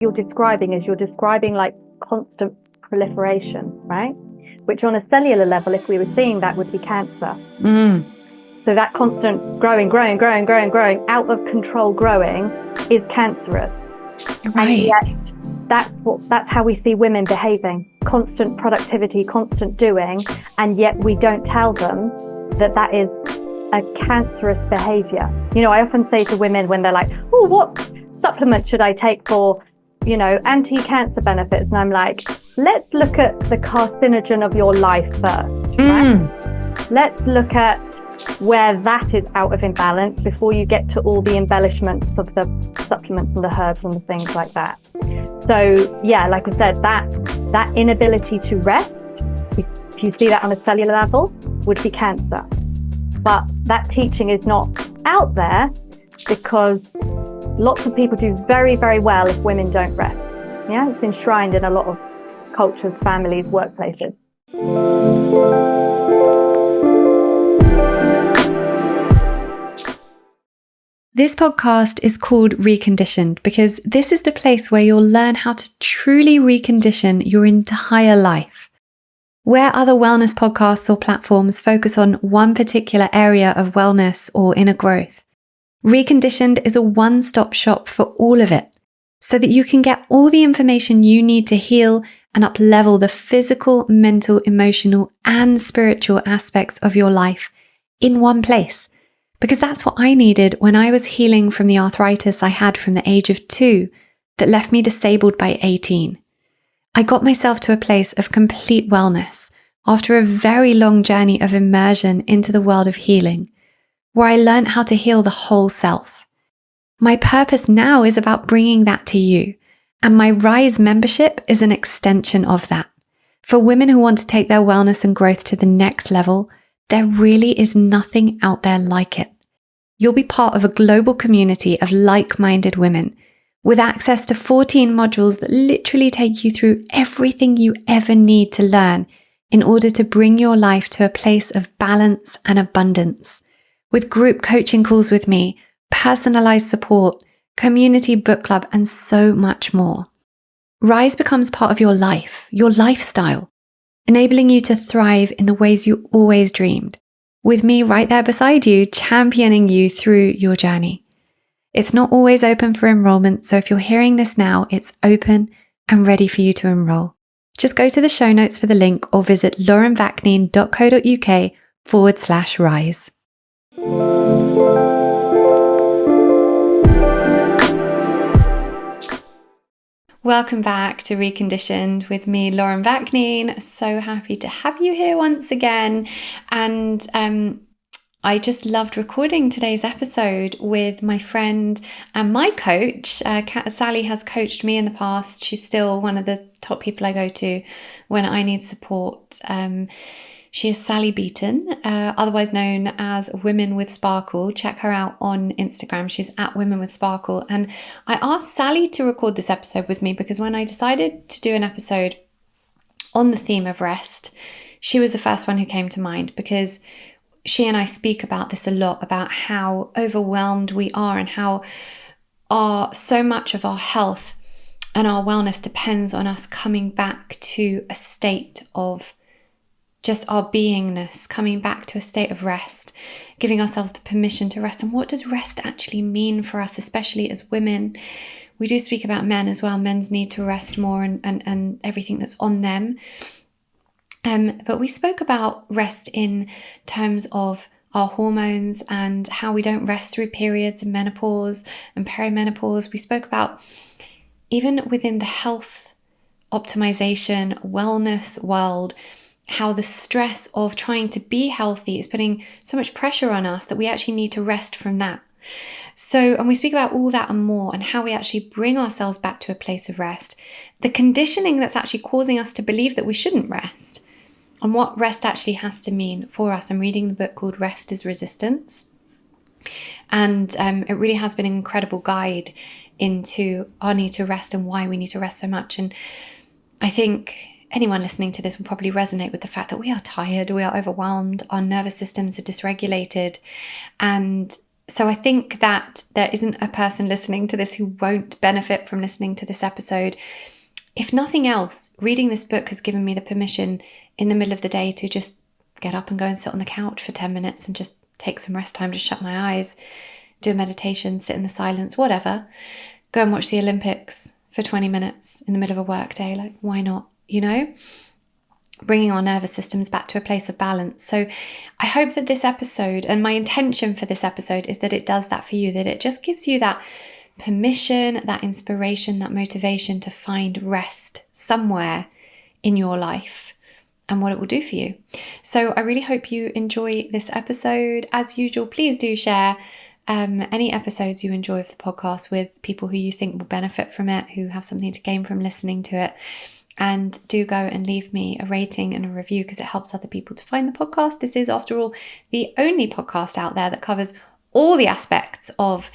you're describing like constant proliferation, right? Which on a cellular level, if we were seeing that, would be cancer. So that constant growing, out of control growing is cancerous. Right. And yet that's how we see women behaving. Constant productivity, constant doing, and yet we don't tell them that is a cancerous behavior. You know, I often say to women when they're like, oh, what supplement should I take for, you know, anti-cancer benefits? And I'm like, let's look at the carcinogen of your life first, right? Let's look at where that is out of imbalance before you get to all the embellishments of the supplements and the herbs and the things like that. So yeah, like I said, that inability to rest, if you see that on a cellular level, would be cancer. But that teaching is not out there because lots of people do very, very well if women don't rest. Yeah, it's enshrined in a lot of cultures, families, workplaces. This podcast is called Reconditioned because this is the place where you'll learn how to truly recondition your entire life. Where other wellness podcasts or platforms focus on one particular area of wellness or inner growth, Reconditioned is a one-stop shop for all of it, so that you can get all the information you need to heal and up-level the physical, mental, emotional, and spiritual aspects of your life in one place. Because that's what I needed when I was healing from the arthritis I had from the age of 2 that left me disabled by 18. I got myself to a place of complete wellness after a very long journey of immersion into the world of healing, where I learned how to heal the whole self. My purpose now is about bringing that to you, and my Rise membership is an extension of that. For women who want to take their wellness and growth to the next level, there really is nothing out there like it. You'll be part of a global community of like-minded women with access to 14 modules that literally take you through everything you ever need to learn in order to bring your life to a place of balance and abundance. With group coaching calls with me, personalized support, community book club, and so much more. Rise becomes part of your life, your lifestyle, enabling you to thrive in the ways you always dreamed, with me right there beside you, championing you through your journey. It's not always open for enrollment, so if you're hearing this now, it's open and ready for you to enroll. Just go to the show notes for the link or visit laurenvakneen.co.uk/rise. Welcome back to Reconditioned with me, Lauren Vakneen. So happy to have you here once again. And I just loved recording today's episode with my friend and my coach. Sally has coached me in the past. She's still one of the top people I go to when I need support. She is Sally Beaton, otherwise known as Women with Sparkle. Check her out on Instagram. She's at Women with Sparkle. And I asked Sally to record this episode with me because when I decided to do an episode on the theme of rest, she was the first one who came to mind because she and I speak about this a lot, about how overwhelmed we are and how so much of our health and our wellness depends on us coming back to a state of just our beingness, coming back to a state of rest, giving ourselves the permission to rest. And what does rest actually mean for us, especially as women? We do speak about men as well. Men's need to rest more and everything that's on them. But we spoke about rest in terms of our hormones and how we don't rest through periods and menopause and perimenopause. We spoke about even within the health optimization, wellness world, how the stress of trying to be healthy is putting so much pressure on us that we actually need to rest from that. So, and we speak about all that and more and how we actually bring ourselves back to a place of rest, the conditioning that's actually causing us to believe that we shouldn't rest, and what rest actually has to mean for us. I'm reading the book called Rest is Resistance. And it really has been an incredible guide into our need to rest and why we need to rest so much. And I think anyone listening to this will probably resonate with the fact that we are tired, we are overwhelmed, our nervous systems are dysregulated. And So I think that there isn't a person listening to this who won't benefit from listening to this episode. If nothing else, reading this book has given me the permission in the middle of the day to just get up and go and sit on the couch for 10 minutes and just take some rest time to shut my eyes, do a meditation, sit in the silence, whatever. Go and watch the Olympics for 20 minutes in the middle of a work day. Like, why not? You know? Bringing our nervous systems back to a place of balance. So I hope that this episode, and my intention for this episode, is that it does that for you, that it just gives you that permission, that inspiration, that motivation to find rest somewhere in your life and what it will do for you. So I really hope you enjoy this episode. As usual, please do share any episodes you enjoy of the podcast with people who you think will benefit from it, who have something to gain from listening to it. And do go and leave me a rating and a review because it helps other people to find the podcast. This is, after all, the only podcast out there that covers all the aspects of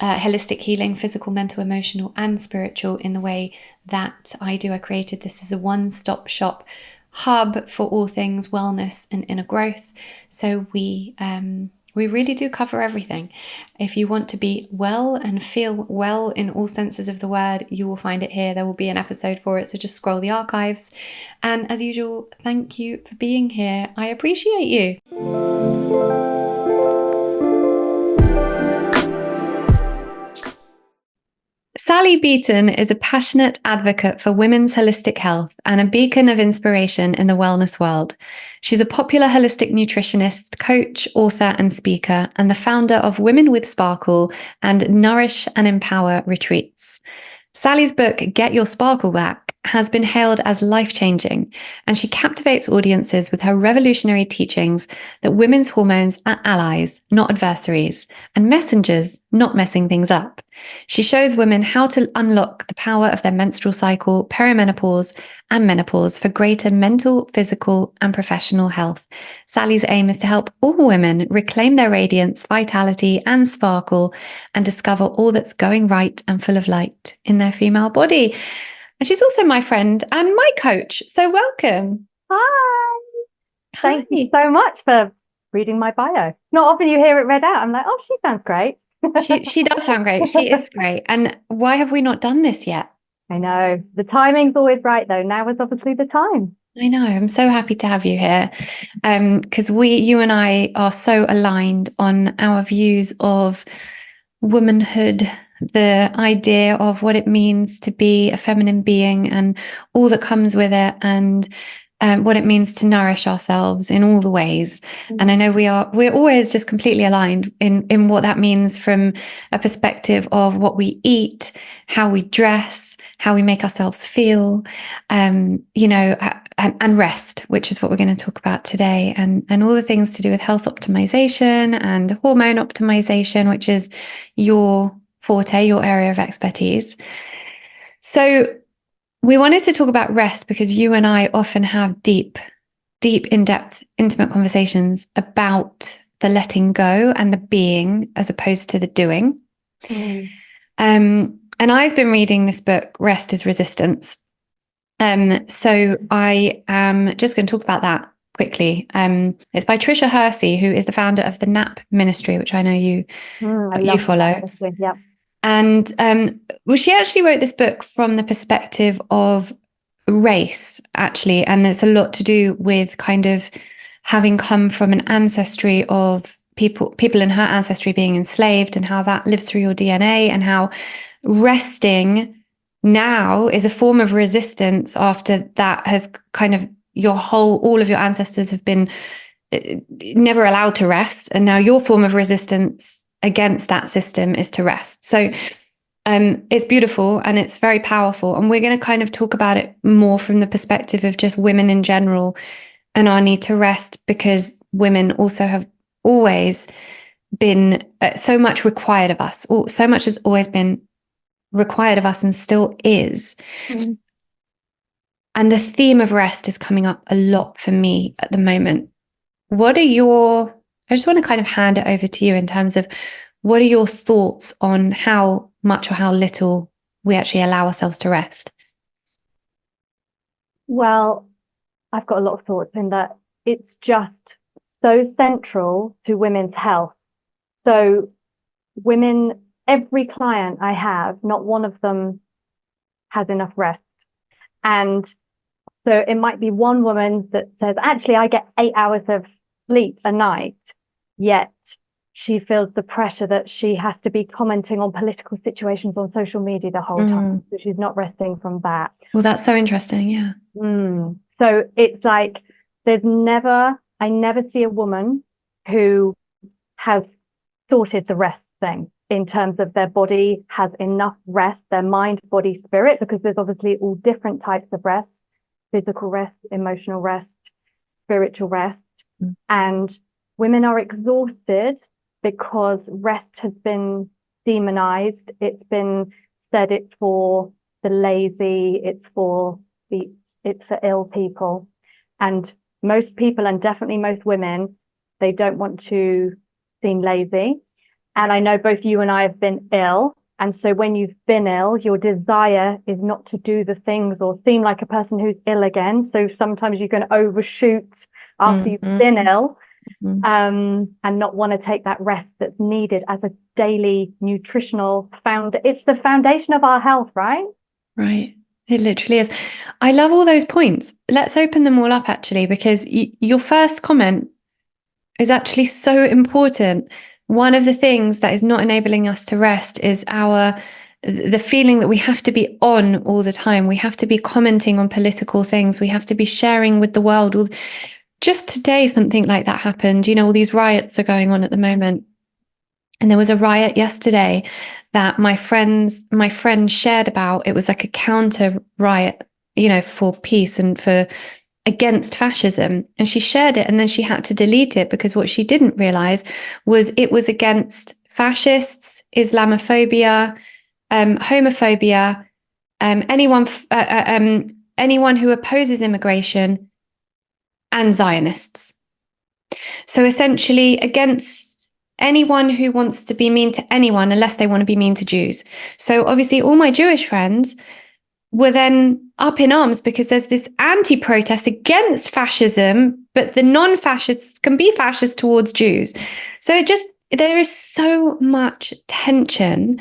holistic healing, physical, mental, emotional, and spiritual in the way that I do. I created this as a one-stop shop hub for all things wellness and inner growth. So we really do cover everything. If you want to be well and feel well in all senses of the word, you will find it here. There will be an episode for it, so just scroll the archives. And as usual, thank you for being here. I appreciate you. Sally Beaton is a passionate advocate for women's holistic health and a beacon of inspiration in the wellness world. She's a popular holistic nutritionist, coach, author, and speaker, and the founder of Women with Sparkle and Nourish and Empower retreats. Sally's book, Get Your Sparkle Back, has been hailed as life-changing, and she captivates audiences with her revolutionary teachings that women's hormones are allies, not adversaries, and messengers, not messing things up. She shows women how to unlock the power of their menstrual cycle, perimenopause, and menopause for greater mental, physical, and professional health. Sally's aim is to help all women reclaim their radiance, vitality, and sparkle, and discover all that's going right and full of light in their female body. And she's also my friend and my coach. So welcome. Hi. Thank Hi. you so much for reading my bio. Not often you hear it read out. I'm like, oh, she sounds great. She does sound great. She is great. And why have we not done this yet? I know. The timing's always right, though. Now is obviously the time. I know. I'm so happy to have you here because you and I are so aligned on our views of womanhood, the idea of what it means to be a feminine being and all that comes with it, and what it means to nourish ourselves in all the ways. And I know we're always just completely aligned in what that means from a perspective of what we eat, how we dress, how we make ourselves feel, and rest, which is what we're going to talk about today, and all the things to do with health optimization and hormone optimization, which is your forte, your area of expertise. So we wanted to talk about rest because you and I often have deep, in-depth, intimate conversations about the letting go and the being as opposed to the doing. And I've been reading this book, Rest is Resistance. So I am just going to talk about that quickly. It's by Tricia Hersey, who is the founder of the NAP Ministry, which I know you follow. Yeah. And she actually wrote this book from the perspective of race, actually. And it's a lot to do with kind of having come from an ancestry of people in her ancestry being enslaved, and how that lives through your DNA, and how resting now is a form of resistance after that has kind of all of your ancestors have been never allowed to rest. And now your form of resistance against that system is to rest. So it's beautiful and it's very powerful. And we're going to kind of talk about it more from the perspective of just women in general and our need to rest, because women also have always been so much required of us, or so much has always been required of us and still is. And the theme of rest is coming up a lot for me at the moment. I just want to kind of hand it over to you in terms of what are your thoughts on how much or how little we actually allow ourselves to rest? Well, I've got a lot of thoughts in that it's just so central to women's health. So women, every client I have, not one of them has enough rest. And so it might be one woman that says, actually, I get 8 hours of sleep a night, yet she feels the pressure that she has to be commenting on political situations on social media the whole time. So she's not resting from that. Well, that's so interesting. Yeah. So it's like, I never see a woman who has sorted the rest thing in terms of their body has enough rest, their mind, body, spirit, because there's obviously all different types of rest, physical rest, emotional rest, spiritual rest. And women are exhausted because rest has been demonized. It's been said it's for the lazy, it's for ill people. And most people, and definitely most women, they don't want to seem lazy. And I know both you and I have been ill. And so when you've been ill, your desire is not to do the things or seem like a person who's ill again. So sometimes you can overshoot after you've been ill, and not want to take that rest that's needed as a daily nutritional it's the foundation of our health, right? Right. It literally is. I love all those points. Let's open them all up, actually, because your first comment is actually so important. One of the things that is not enabling us to rest is the feeling that we have to be on all the time. We have to be commenting on political things. We have to be sharing with the world. Just today, something like that happened. All these riots are going on at the moment. And there was a riot yesterday that my friend shared about. It was like a counter riot, for peace and against fascism. And she shared it, and then she had to delete it because what she didn't realize was it was against fascists, Islamophobia, homophobia, anyone who opposes immigration, and Zionists. So essentially against anyone who wants to be mean to anyone unless they want to be mean to Jews. So obviously all my Jewish friends were then up in arms because there's this anti-protest against fascism, but the non-fascists can be fascist towards Jews. So there is so much tension,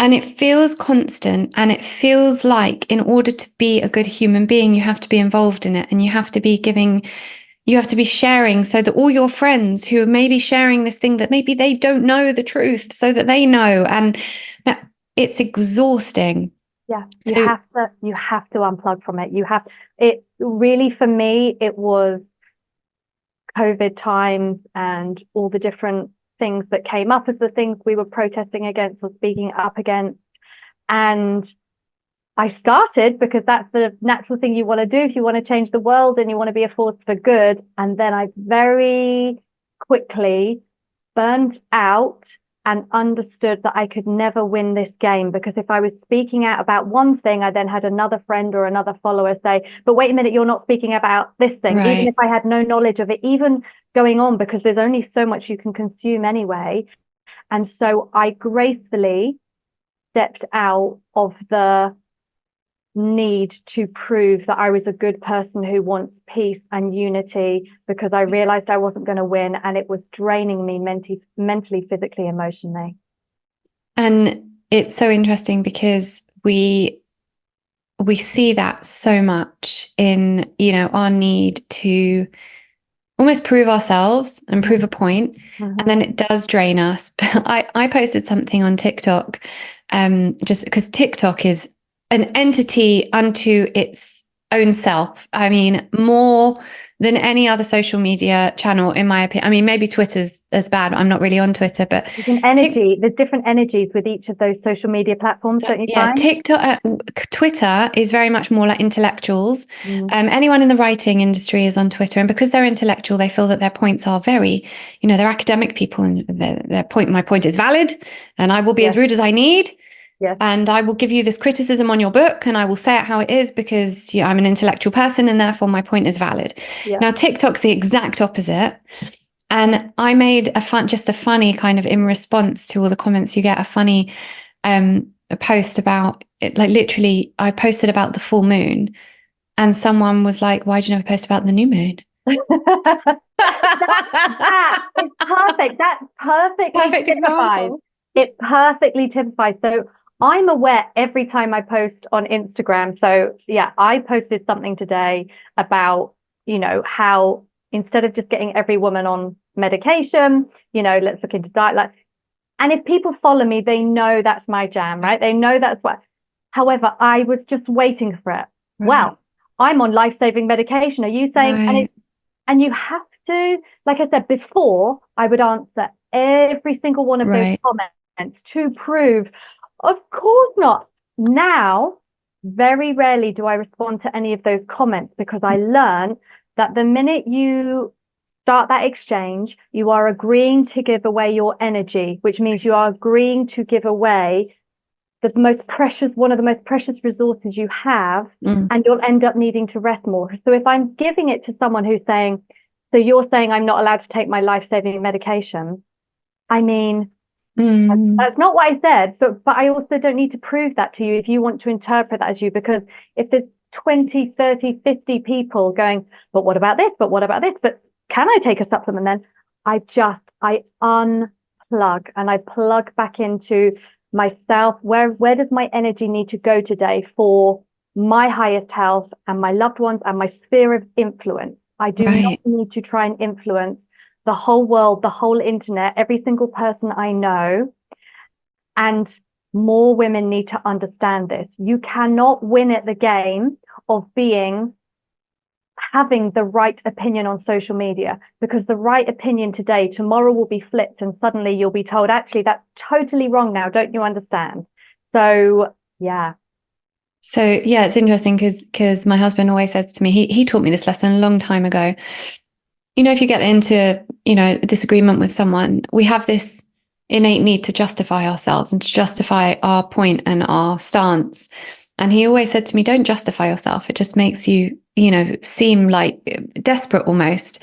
and it feels constant, and it feels like in order to be a good human being, you have to be involved in it, and you have to be sharing, so that all your friends who are maybe sharing this thing that maybe they don't know the truth, so that they know. And it's exhausting. Yeah, you have to unplug from it. It really, for me, it was COVID times and all the different things that came up as the things we were protesting against or speaking up against. And I started because that's the natural thing you want to do if you want to change the world and you want to be a force for good. And then I very quickly burned out and understood that I could never win this game, because if I was speaking out about one thing, I then had another friend or another follower say, but wait a minute, you're not speaking about this thing, right? Even if I had no knowledge of it even going on, because there's only so much you can consume anyway. And so I gracefully stepped out of the need to prove that I was a good person who wants peace and unity, because I realized I wasn't going to win, and it was draining me mentally, physically, emotionally. And it's so interesting because we see that so much in, our need to almost prove ourselves and prove a point. And then it does drain us. But I posted something on TikTok, just because TikTok is an entity unto its own self. I mean, more than any other social media channel, in my opinion. I mean, maybe Twitter's as bad. I'm not really on Twitter, but there's different energies with each of those social media platforms, don't you find? TikTok, Twitter is very much more like intellectuals. Anyone in the writing industry is on Twitter, and because they're intellectual, they feel that their points are very, they're academic people, and my point is valid, and I will be as rude as I need. Yes. And I will give you this criticism on your book, and I will say it how it is because I'm an intellectual person, and therefore my point is valid. Yeah. Now, TikTok's the exact opposite. And I made a funny kind of, in response to all the comments you get, a funny a post about it. Like, literally, I posted about the full moon, and someone was like, why do you never post about the new moon? It's perfect. That's perfect. Perfect example. It perfectly typifies. So I'm aware every time I post on Instagram. So yeah, I posted something today about, how instead of just getting every woman on medication, let's look into diet. Like, and if people follow me, they know that's my jam, right? They know that's what. However, I was just waiting for it. Right. Wow, I'm on life-saving medication. Are you saying? Right. And you have to, like I said before, I would answer every single one of those Right. comments to prove, of course not. Now, very rarely do I respond to any of those comments because I learned that the minute you start that exchange, you are agreeing to give away your energy, which means you are agreeing to give away one of the most precious resources you have, Mm. and you'll end up needing to rest more. So if I'm giving it to someone who's saying, so you're saying I'm not allowed to take my life-saving medication. I mean, Mm. that's not what I said, but I also don't need to prove that to you if you want to interpret that as you, because if there's 20, 30, 50 people going, but what about this? But what about this? But can I take a supplement then? I unplug and I plug back into myself. Where does my energy need to go today for my highest health and my loved ones and my sphere of influence? I do not Right. need to try and influence the whole world, the whole internet, every single person I know. And more women need to understand this. You cannot win at the game of having the right opinion on social media, because the right opinion today, tomorrow will be flipped and suddenly you'll be told, actually, that's totally wrong now. Don't you understand? So, yeah. So yeah, it's interesting because my husband always says to me, he taught me this lesson a long time ago. If you get into, a disagreement with someone, we have this innate need to justify ourselves and to justify our point and our stance. And he always said to me, don't justify yourself. It just makes you, seem like desperate almost.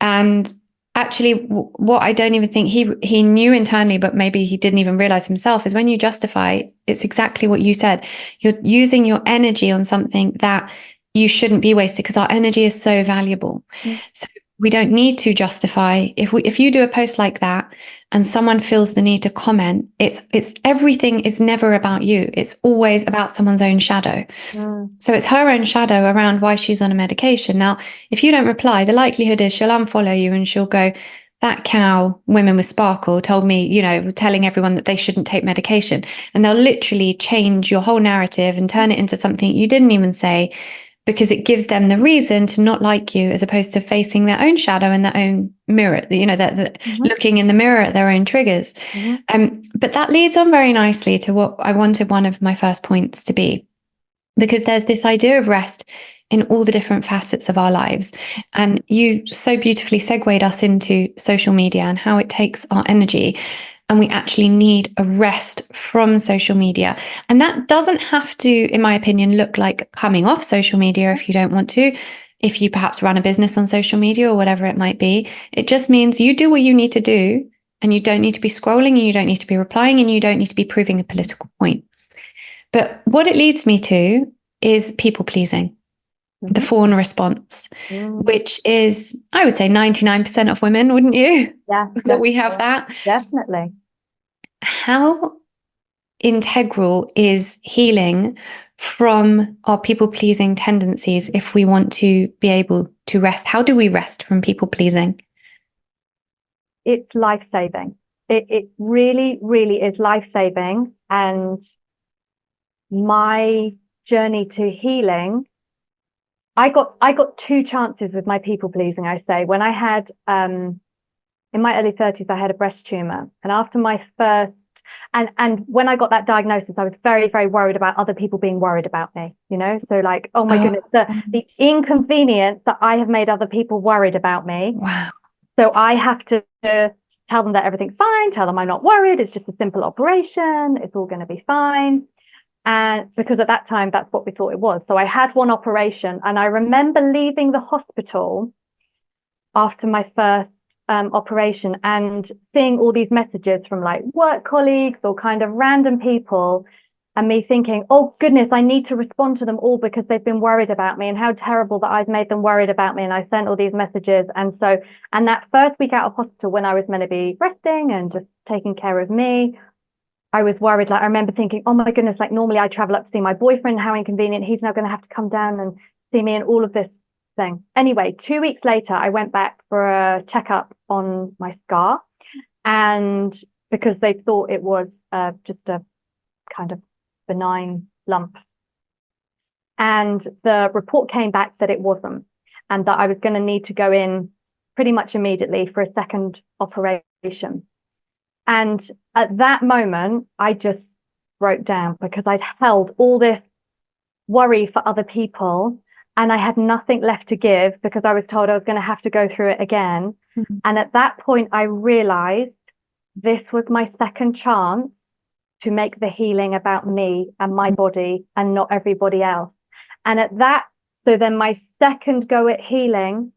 And actually, what I don't even think he knew internally, but maybe he didn't even realize himself, is when you justify, it's exactly what you said. You're using your energy on something that you shouldn't be wasted, because our energy is so valuable. Mm. So we don't need to justify. If you do a post like that and someone feels the need to comment, it's everything is never about you. It's always about someone's own shadow. Mm. So it's her own shadow around why she's on a medication. Now, if you don't reply, the likelihood is she'll unfollow you and she'll go, that cow, Women with Sparkle, told me, telling everyone that they shouldn't take medication. And they'll literally change your whole narrative and turn it into something you didn't even say, because it gives them the reason to not like you, as opposed to facing their own shadow and their own mirror, that looking in the mirror at their own triggers. But that leads on very nicely to what I wanted one of my first points to be, because there's this idea of rest in all the different facets of our lives. And you so beautifully segued us into social media and how it takes our energy. And we actually need a rest from social media. And that doesn't have to, in my opinion, look like coming off social media if you don't want to. If you perhaps run a business on social media or whatever it might be, it just means you do what you need to do, and you don't need to be scrolling, and you don't need to be replying, and you don't need to be proving a political point. But what it leads me to is people pleasing, the fawn response, which is, I would say, 99% of women, wouldn't you? Yeah, That we have that. definitely. How integral is healing from our people pleasing tendencies if we want to be able to rest? How do we rest from people pleasing? It's life-saving. It really, really is life-saving. And my journey to healing, I got two chances with my people pleasing. I say, when I had in my early 30s, I had a breast tumor, and after my first and when I got that diagnosis, I was very, very worried about other people being worried about me, so like, oh my goodness, the inconvenience that I have made other people worried about me. Wow. So I have to tell them that everything's fine, tell them I'm not worried, it's just a simple operation, it's all going to be fine. And because at that time, that's what we thought it was. So I had one operation, and I remember leaving the hospital after my first operation and seeing all these messages from like work colleagues or kind of random people, and me thinking, oh goodness, I need to respond to them all because they've been worried about me, and how terrible that I've made them worried about me. And I sent all these messages. And that first week out of hospital, when I was meant to be resting and just taking care of me, I was worried. Like, I remember thinking, oh my goodness, like normally I travel up to see my boyfriend, how inconvenient. He's now going to have to come down and see me and all of this thing. Anyway, 2 weeks later, I went back for a checkup on my scar. And because they thought it was just a kind of benign lump. And the report came back that it wasn't, and that I was going to need to go in pretty much immediately for a second operation. And at that moment, I just broke down because I'd held all this worry for other people and I had nothing left to give because I was told I was going to have to go through it again. Mm-hmm. And at that point, I realized this was my second chance to make the healing about me and my body and not everybody else. And at that, so then my second go at healing,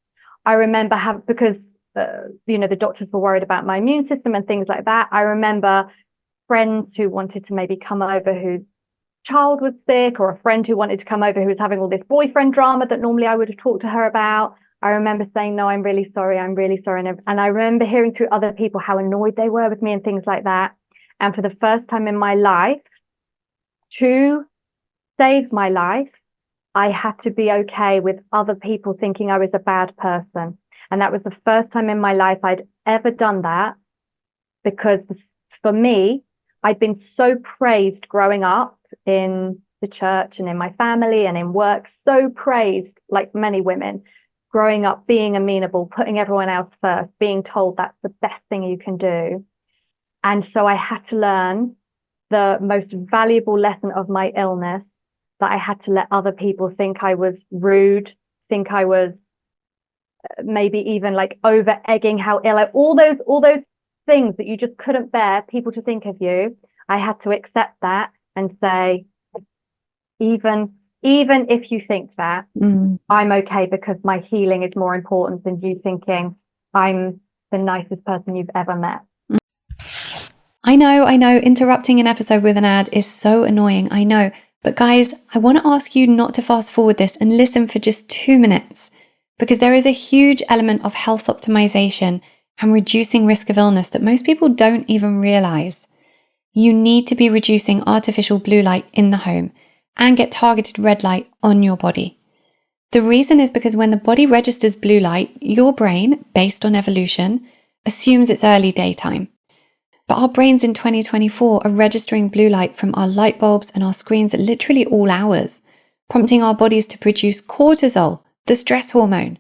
I remember because the doctors were worried about my immune system and things like that. I remember friends who wanted to maybe come over whose child was sick, or a friend who wanted to come over who was having all this boyfriend drama that normally I would have talked to her about. I remember saying, no, I'm really sorry. I'm really sorry. And I remember hearing through other people how annoyed they were with me and things like that. And for the first time in my life, to save my life, I had to be okay with other people thinking I was a bad person. And that was the first time in my life I'd ever done that, because for me, I'd been so praised growing up in the church and in my family and in work, so praised, like many women, growing up, being amenable, putting everyone else first, being told that's the best thing you can do. And so I had to learn the most valuable lesson of my illness, that I had to let other people think I was rude, think I was maybe even like over egging how ill, all those things that you just couldn't bear people to think of you. I had to accept that and say, even if you think that, I'm okay, because my healing is more important than you thinking I'm the nicest person you've ever met. I know, interrupting an episode with an ad is so annoying, I know. But guys, I want to ask you not to fast forward this and listen for just 2 minutes, because there is a huge element of health optimization and reducing risk of illness that most people don't even realize. You need to be reducing artificial blue light in the home and get targeted red light on your body. The reason is because when the body registers blue light, your brain, based on evolution, assumes it's early daytime. But our brains in 2024 are registering blue light from our light bulbs and our screens at literally all hours, prompting our bodies to produce cortisol, the stress hormone,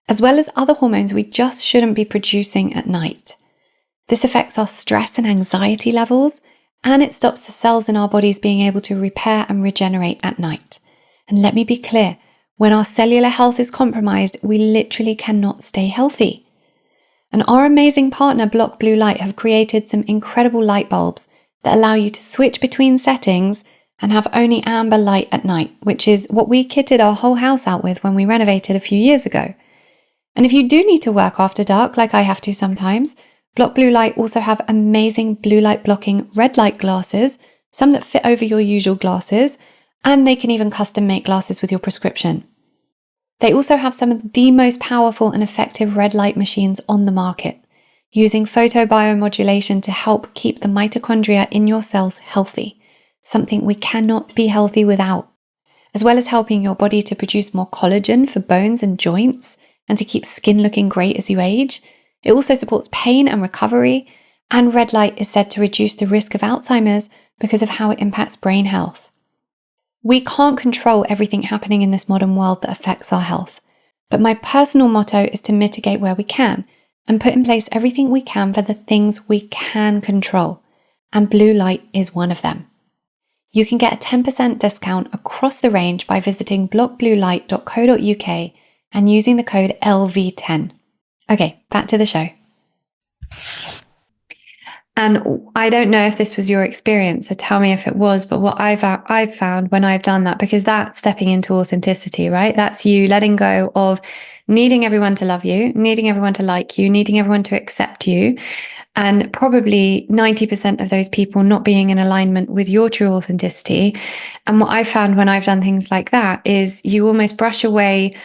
as well as other hormones we just shouldn't be producing at night. This affects our stress and anxiety levels, and it stops the cells in our bodies being able to repair and regenerate at night. And let me be clear, when our cellular health is compromised, we literally cannot stay healthy. And our amazing partner, Block Blue Light, have created some incredible light bulbs that allow you to switch between settings and have only amber light at night, which is what we kitted our whole house out with when we renovated a few years ago. And if you do need to work after dark, like I have to sometimes, Block Blue Light also have amazing blue light blocking red light glasses, some that fit over your usual glasses, and they can even custom make glasses with your prescription. They also have some of the most powerful and effective red light machines on the market, using photobiomodulation to help keep the mitochondria in your cells healthy, something we cannot be healthy without, as well as helping your body to produce more collagen for bones and joints and to keep skin looking great as you age. It also supports pain and recovery, and red light is said to reduce the risk of Alzheimer's because of how it impacts brain health. We can't control everything happening in this modern world that affects our health, but my personal motto is to mitigate where we can and put in place everything we can for the things we can control, and blue light is one of them. You can get a 10% discount across the range by visiting blockbluelight.co.uk and using the code LV10. Okay, back to the show. And I don't know if this was your experience, so tell me if it was, but what I've found when I've done that, because that's stepping into authenticity, right? That's you letting go of needing everyone to love you, needing everyone to like you, needing everyone to accept you, and probably 90% of those people not being in alignment with your true authenticity. And what I've found when I've done things like that is you almost brush away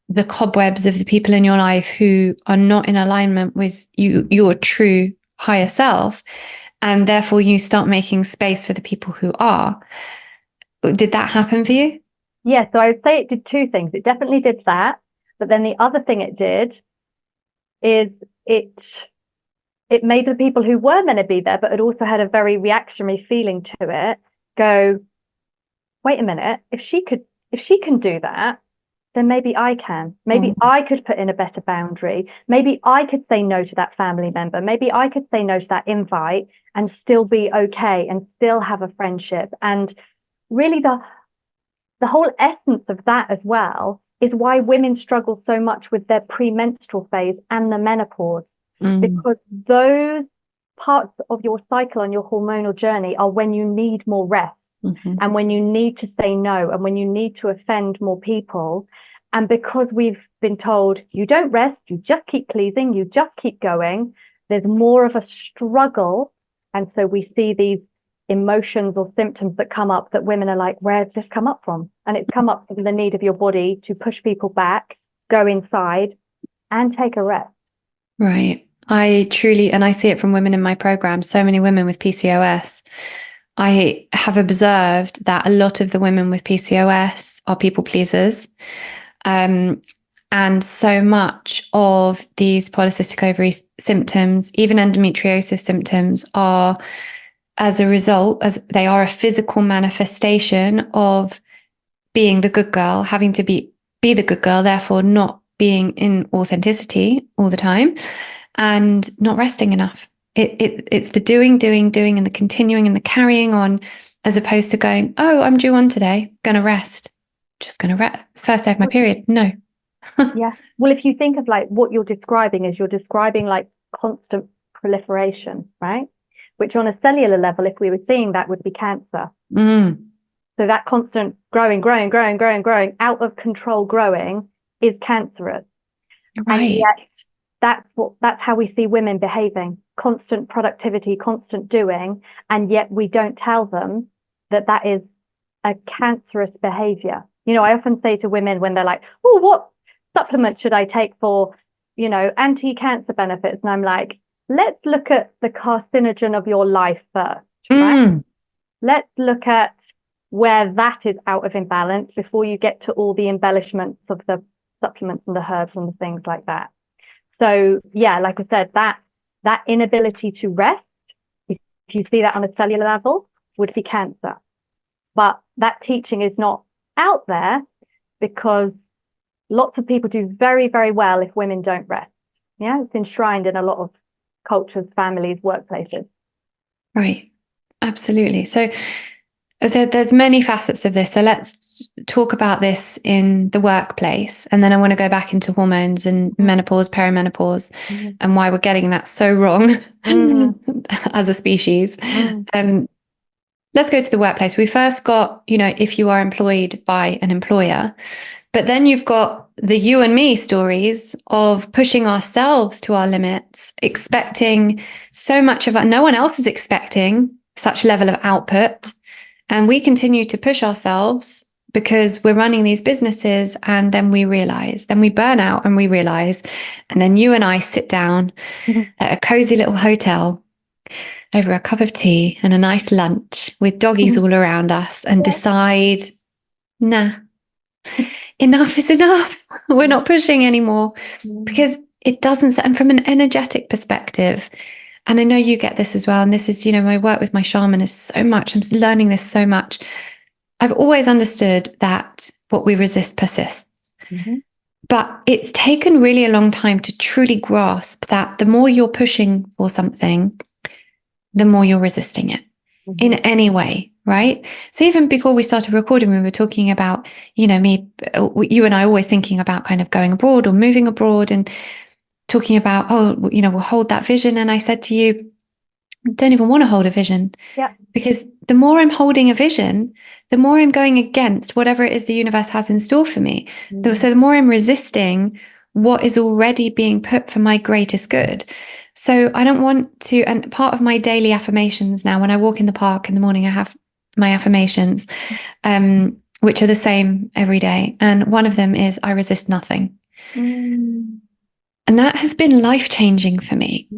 the cobwebs of the people in your life who are not in alignment with you, your true higher self. and therefore you start making space for the people who are. Did that happen for you? Yeah, so I would say it did two things. It definitely did that, but then the other thing it did is it made the people who were meant to be there, but had also had a very reactionary feeling to it, go, wait a minute, if she can do that, then maybe I can. Maybe I could put in a better boundary. Maybe I could say no to that family member. Maybe I could say no to that invite and still be okay and still have a friendship. And really the whole essence of that as well is why women struggle so much with their premenstrual phase and the menopause, because those parts of your cycle on your hormonal journey are when you need more rest. And when you need to say no, and when you need to offend more people. And because we've been told you don't rest, you just keep pleasing, you just keep going, there's more of a struggle. And so we see these emotions or symptoms that come up that women are like, where's this come up from? And it's come up from the need of your body to push people back, go inside and take a rest. Right. I truly, and I see it from women in my program, so many women with PCOS. I have observed that a lot of the women with PCOS are people pleasers. And so much of these polycystic ovary symptoms, even endometriosis symptoms, are as a result, as they are a physical manifestation of being the good girl, having to be the good girl, therefore not being in authenticity all the time and not resting enough. It's the doing, and the continuing and the carrying on, as opposed to going, oh, I'm due on today, gonna rest. Just gonna rest. First day of my period. No. Yeah. Well, if you think of like what you're describing like constant proliferation, right? Which on a cellular level, if we were seeing that, would be cancer. So that constant growing, out of control growing is cancerous. Right. And yet that's how we see women behaving. Constant productivity, constant doing, and yet we don't tell them that that is a cancerous behavior. You know, I often say to women when they're like, oh, what supplement should I take for, anti-cancer benefits? And I'm like, let's look at the carcinogen of your life first, right? Let's look at where that is out of imbalance before you get to all the embellishments of the supplements and the herbs and the things like that. So yeah, like I said, that inability to rest, if you see that on a cellular level, would be cancer. But that teaching is not out there because lots of people do very, very well if women don't rest. Yeah, it's enshrined in a lot of cultures, families, workplaces. Right. Absolutely. So there's many facets of this. So let's talk about this in the workplace. And then I want to go back into hormones and menopause, perimenopause, and why we're getting that so wrong as a species. Let's go to the workplace. We first got, if you are employed by an employer, but then you've got the you and me stories of pushing ourselves to our limits, expecting so much of no one else is expecting such level of output. And we continue to push ourselves because we're running these businesses, and then we burn out and we realize, and then you and I sit down at a cozy little hotel over a cup of tea and a nice lunch with doggies all around us and decide, nah, enough is enough. We're not pushing anymore because it doesn't, and from an energetic perspective, and I know you get this as well. And this is, my work with my shaman is so much. I'm learning this so much. I've always understood that what we resist persists. But it's taken really a long time to truly grasp that the more you're pushing for something, the more you're resisting it in any way, right? So even before we started recording, we were talking about, you and I always thinking about kind of going abroad or moving abroad and talking about, we'll hold that vision. And I said to you, I don't even want to hold a vision. Yeah. Because the more I'm holding a vision, the more I'm going against whatever it is the universe has in store for me. So the more I'm resisting what is already being put for my greatest good. So I don't want to, and part of my daily affirmations now, when I walk in the park in the morning, I have my affirmations, which are the same every day. And one of them is, I resist nothing. And that has been life-changing for me.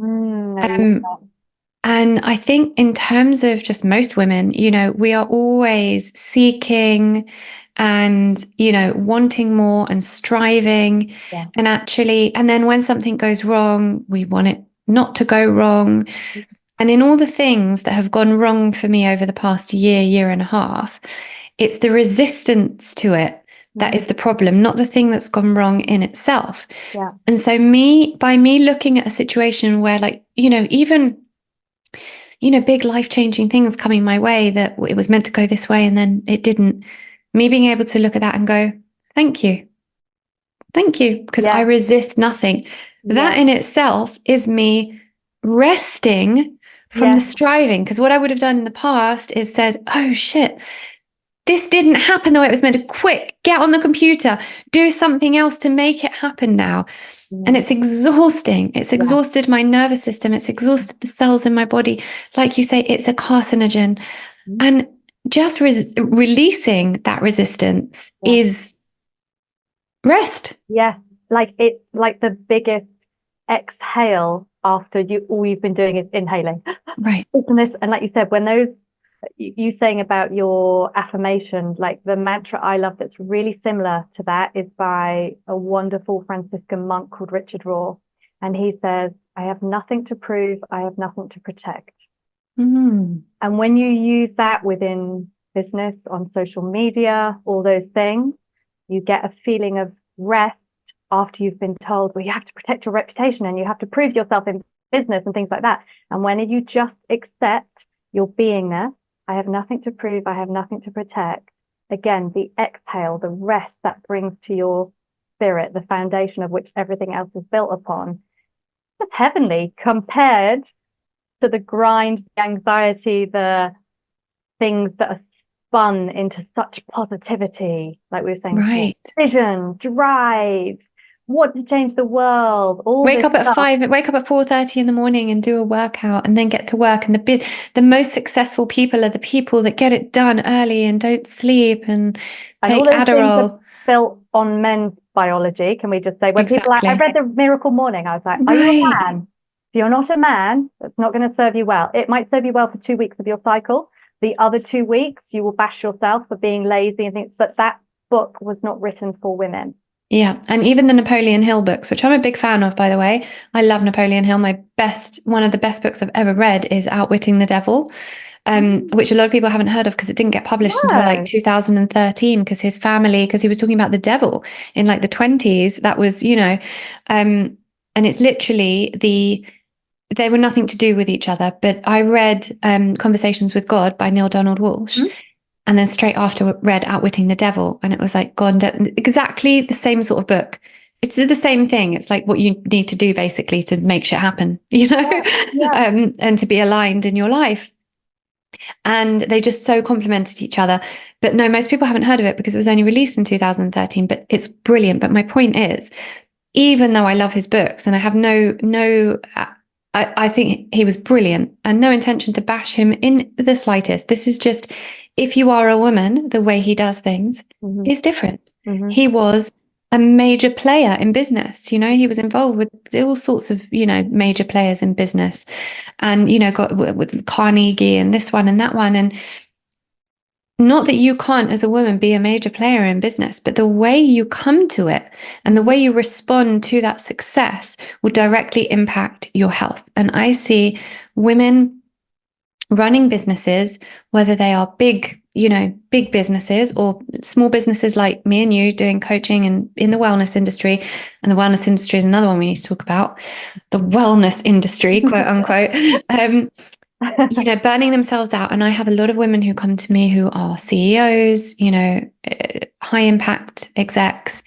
And I think in terms of just most women, we are always seeking and, wanting more and striving. Yeah. And actually, and then when something goes wrong, we want it not to go wrong. And in all the things that have gone wrong for me over the past year and a half, it's the resistance to it that is the problem, not the thing that's gone wrong in itself. Yeah. And so by me looking at a situation where, like, even big life-changing things coming my way, that it was meant to go this way and then it didn't, me being able to look at that and go, thank you, because I resist nothing. That in itself is me resting from the striving. Because what I would have done in the past is said, oh shit, this didn't happen the way it was meant to. Quick, get on the computer, do something else to make it happen now. And it's exhausting. It's exhausted my nervous system. It's exhausted the cells in my body. Like you say, it's a carcinogen. And just releasing that resistance is rest. Yeah. Like it's like the biggest exhale after all you've been doing is inhaling. Right. Isn't this? And like you said, when those, you saying about your affirmation, like the mantra I love that's really similar to that is by a wonderful Franciscan monk called Richard Rohr. And he says, I have nothing to prove, I have nothing to protect. Mm-hmm. And when you use that within business, on social media, all those things, you get a feeling of rest after you've been told, well, you have to protect your reputation and you have to prove yourself in business and things like that. And when you just accept your beingness, I have nothing to prove, I have nothing to protect. Again, the exhale, the rest that brings to your spirit, the foundation of which everything else is built upon, it's heavenly compared to the grind, the anxiety, the things that are spun into such positivity, like we were saying, right. Vision, drive, want to change the world, all wake this up at stuff. 5, wake up at 4:30 in the morning and do a workout and then get to work. And the most successful people are the people that get it done early and don't sleep and take all those Adderall. Things are built on men's biology. Can we just say, when people Exactly. I read the Miracle Morning, I was like, are you a man? If you're not a man, that's not going to serve you well. It might serve you well for 2 weeks of your cycle. The other 2 weeks, you will bash yourself for being lazy and things. But that book was not written for women. Yeah. And even the Napoleon Hill books, which I'm a big fan of, by the way. I love Napoleon Hill. One of the best books I've ever read is Outwitting the Devil, which a lot of people haven't heard of because it didn't get published until like 2013 because he was talking about the devil in like the 20s. That was, and it's literally they were nothing to do with each other. But I read Conversations with God by Neil Donald Walsh. Mm-hmm. And then straight after read Outwitting the Devil. And it was like, God, exactly the same sort of book. It's the same thing. It's like what you need to do basically to make shit happen, and to be aligned in your life. And they just so complemented each other. But no, most people haven't heard of it because it was only released in 2013, but it's brilliant. But my point is, even though I love his books and I have I think he was brilliant and no intention to bash him in the slightest. This is just, if you are a woman, the way he does things is different. Mm-hmm. He was a major player in business. He was involved with all sorts of, major players in business and, got with Carnegie and this one and that one. And not that you can't, as a woman, be a major player in business, but the way you come to it and the way you respond to that success will directly impact your health. And I see women running businesses, whether they are big businesses or small businesses like me and you doing coaching and in the wellness industry. And the wellness industry is another one we need to talk about. The wellness industry, quote unquote. Burning themselves out. And I have a lot of women who come to me who are CEOs, high impact execs.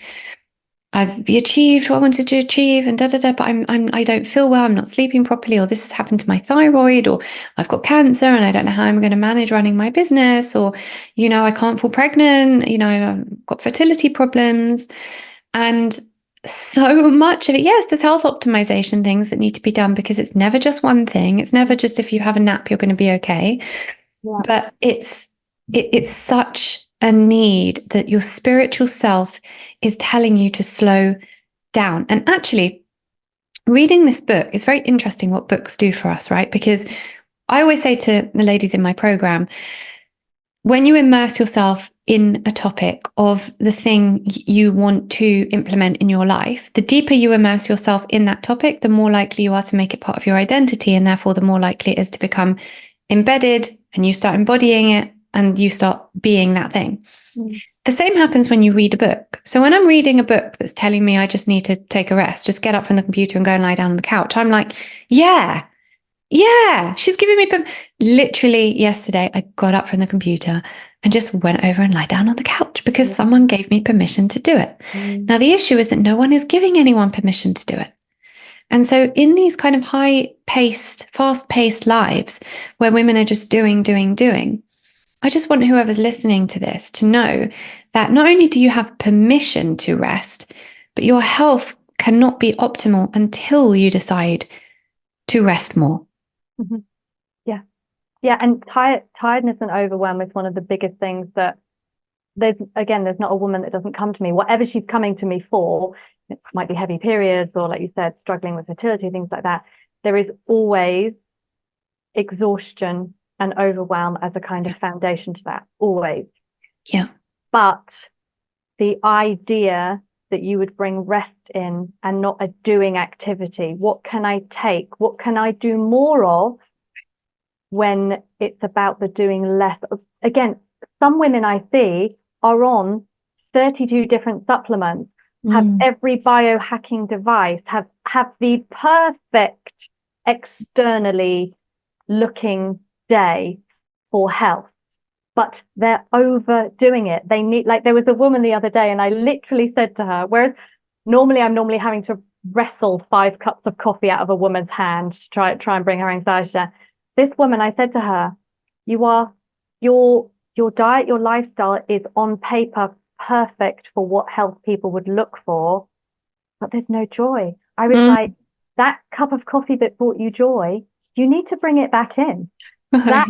I've achieved what I wanted to achieve and but I don't feel well. I'm not sleeping properly, or this has happened to my thyroid, or I've got cancer and I don't know how I'm going to manage running my business, or, I can't fall pregnant, I've got fertility problems. And so much of it, yes, there's health optimization things that need to be done because it's never just one thing. It's never just if you have a nap, you're going to be okay. Yeah. But it's such a need that your spiritual self is telling you to slow down. And actually, reading this book is very interesting what books do for us, right? Because I always say to the ladies in my program, when you immerse yourself in a topic of the thing you want to implement in your life, the deeper you immerse yourself in that topic, the more likely you are to make it part of your identity. And therefore, the more likely it is to become embedded, and you start embodying it and you start being that thing. Mm. The same happens when you read a book. So when I'm reading a book that's telling me I just need to take a rest, just get up from the computer and go and lie down on the couch, I'm like, yeah, she's giving me literally yesterday, I got up from the computer and just went over and lie down on the couch because someone gave me permission to do it. Now, the issue is that no one is giving anyone permission to do it. And so in these kind of high-paced, fast-paced lives where women are just doing, I just want whoever's listening to this to know that not only do you have permission to rest, but your health cannot be optimal until you decide to rest more. Mm-hmm. Yeah. And tiredness and overwhelm is one of the biggest things that there's not a woman that doesn't come to me, whatever she's coming to me for. It might be heavy periods or, like you said, struggling with fertility, things like that. There is always exhaustion and overwhelm as a kind of foundation to that, always. Yeah. But the idea that you would bring rest in and not a doing activity, what can I take? What can I do more of when it's about the doing less? Again, some women I see are on 32 different supplements, have every biohacking device, have the perfect externally looking day for health, but they're overdoing it. They need, like, there was a woman the other day and I literally said to her, whereas I'm normally having to wrestle 5 cups of coffee out of a woman's hand to try and bring her anxiety down. This woman, I said to her, your diet, your lifestyle is on paper perfect for what health people would look for, but there's no joy. I was like, that cup of coffee that brought you joy, you need to bring it back in. Right. That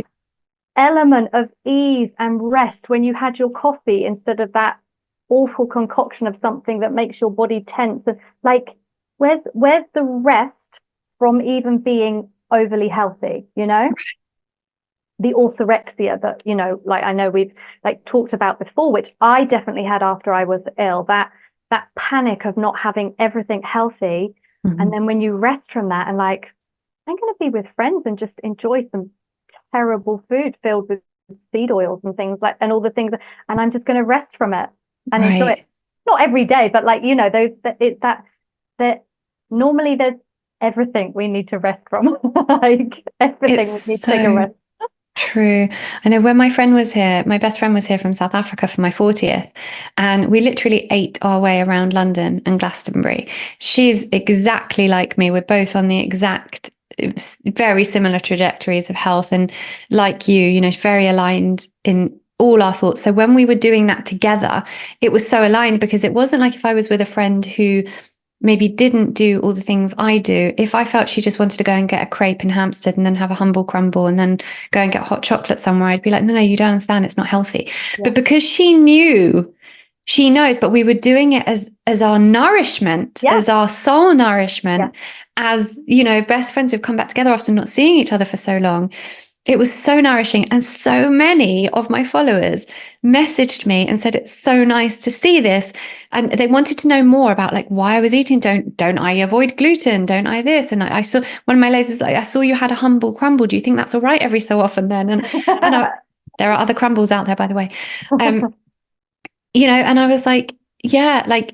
element of ease and rest when you had your coffee instead of that awful concoction of something that makes your body tense. And like, where's the rest from even being overly healthy, the orthorexia that, like, I know we've like talked about before, which I definitely had after I was ill, that panic of not having everything healthy. And then when you rest from that and like, I'm going to be with friends and just enjoy some terrible food filled with seed oils and things like, and all the things, and I'm just going to rest from it and enjoy it. Not every day, but like, that normally there's everything we need to rest from. Like everything we need to take a rest. True. I know when my best friend was here from South Africa for my 40th, and we literally ate our way around London and Glastonbury. She's exactly like me. We're both on the exact, very similar trajectories of health. And like you, very aligned in all our thoughts. So when we were doing that together, it was so aligned because it wasn't like if I was with a friend who maybe didn't do all the things I do. If I felt she just wanted to go and get a crepe in Hampstead and then have a humble crumble and then go and get hot chocolate somewhere, I'd be like, no, you don't understand. It's not healthy. Yeah. But because she knows, but we were doing it as our nourishment, as our soul nourishment, as, best friends who've come back together after not seeing each other for so long. It was so nourishing. And so many of my followers messaged me and said, it's so nice to see this. And they wanted to know more about like why I was eating. Don't I avoid gluten? Don't I this? And I saw one of my ladies, I saw you had a humble crumble. Do you think that's all right every so often then? And there are other crumbles out there, by the way. And I was like, yeah, like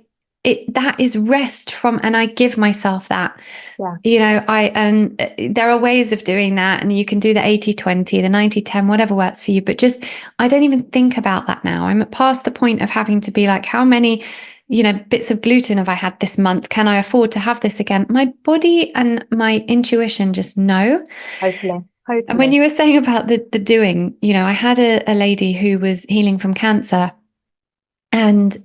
that is rest from, and I give myself that. And there are ways of doing that, and you can do the 80-20, the 90-10, whatever works for you. But just, I don't even think about that now. I'm past the point of having to be like, how many, bits of gluten have I had this month? Can I afford to have this again? My body and my intuition just know. Totally. And when you were saying about the doing, I had a lady who was healing from cancer, and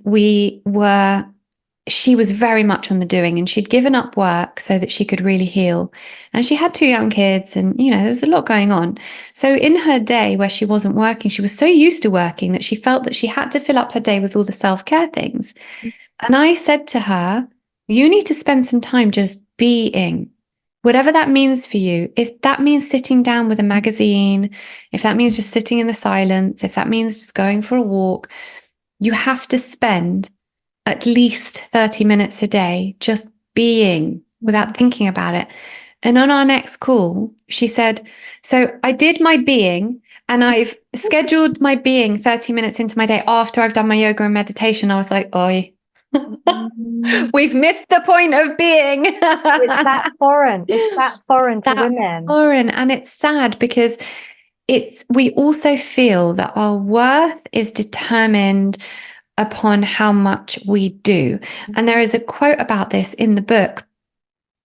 she was very much on the doing, and she'd given up work so that she could really heal. And she had 2 young kids, and, there was a lot going on. So in her day where she wasn't working, she was so used to working that she felt that she had to fill up her day with all the self-care things. And I said to her, you need to spend some time just being whatever that means for you, if that means sitting down with a magazine, if that means just sitting in the silence, if that means just going for a walk, you have to spend at least 30 minutes a day just being without thinking about it. And on our next call, she said, so I did my being and I've scheduled my being 30 minutes into my day after I've done my yoga and meditation. I was like, oi, we've missed the point of being. It's that foreign. It's that foreign to women. Foreign. And it's sad because we also feel that our worth is determined upon how much we do. And there is a quote about this in the book.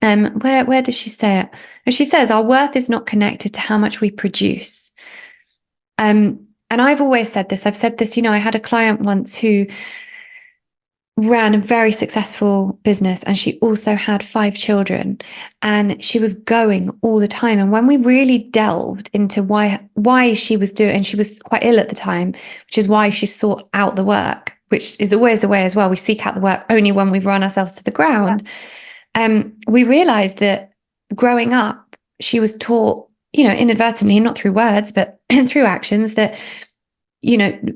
Where does she say it? And she says, our worth is not connected to how much we produce. And I've always said this. I've said this, I had a client once who ran a very successful business, and she also had 5 children, and she was going all the time. And when we really delved into why she was doing, and she was quite ill at the time, which is why she sought out the work, which is always the way as well. We seek out the work only when we've run ourselves to the ground. We realized that growing up, she was taught, inadvertently, not through words, but through actions, that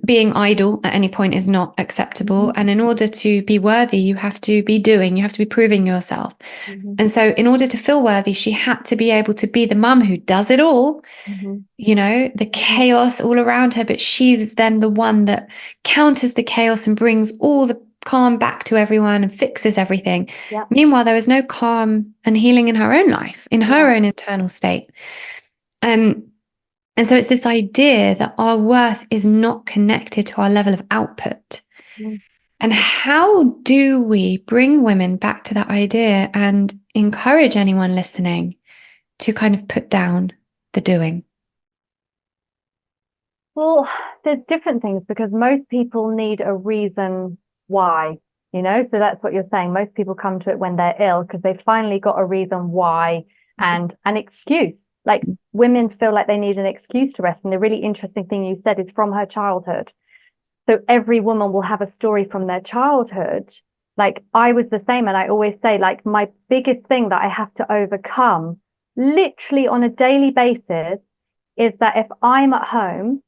being idle at any point is not acceptable. And in order to be worthy, you have to be doing, you have to be proving yourself. And so in order to feel worthy, she had to be able to be the mum who does it all, the chaos all around her, but she's then the one that counters the chaos and brings all the calm back to everyone and fixes everything. Meanwhile, there was no calm and healing in her own life, in her own internal state. And so it's this idea that our worth is not connected to our level of output. And how do we bring women back to that idea and encourage anyone listening to kind of put down the doing? Well, there's different things, because most people need a reason why, so that's what you're saying. Most people come to it when they're ill because they finally got a reason why and an excuse. Like, women feel like they need an excuse to rest. And the really interesting thing you said is from her childhood. So every woman will have a story from their childhood. Like, I was the same. And I always say, like, my biggest thing that I have to overcome literally on a daily basis is that if I'm at home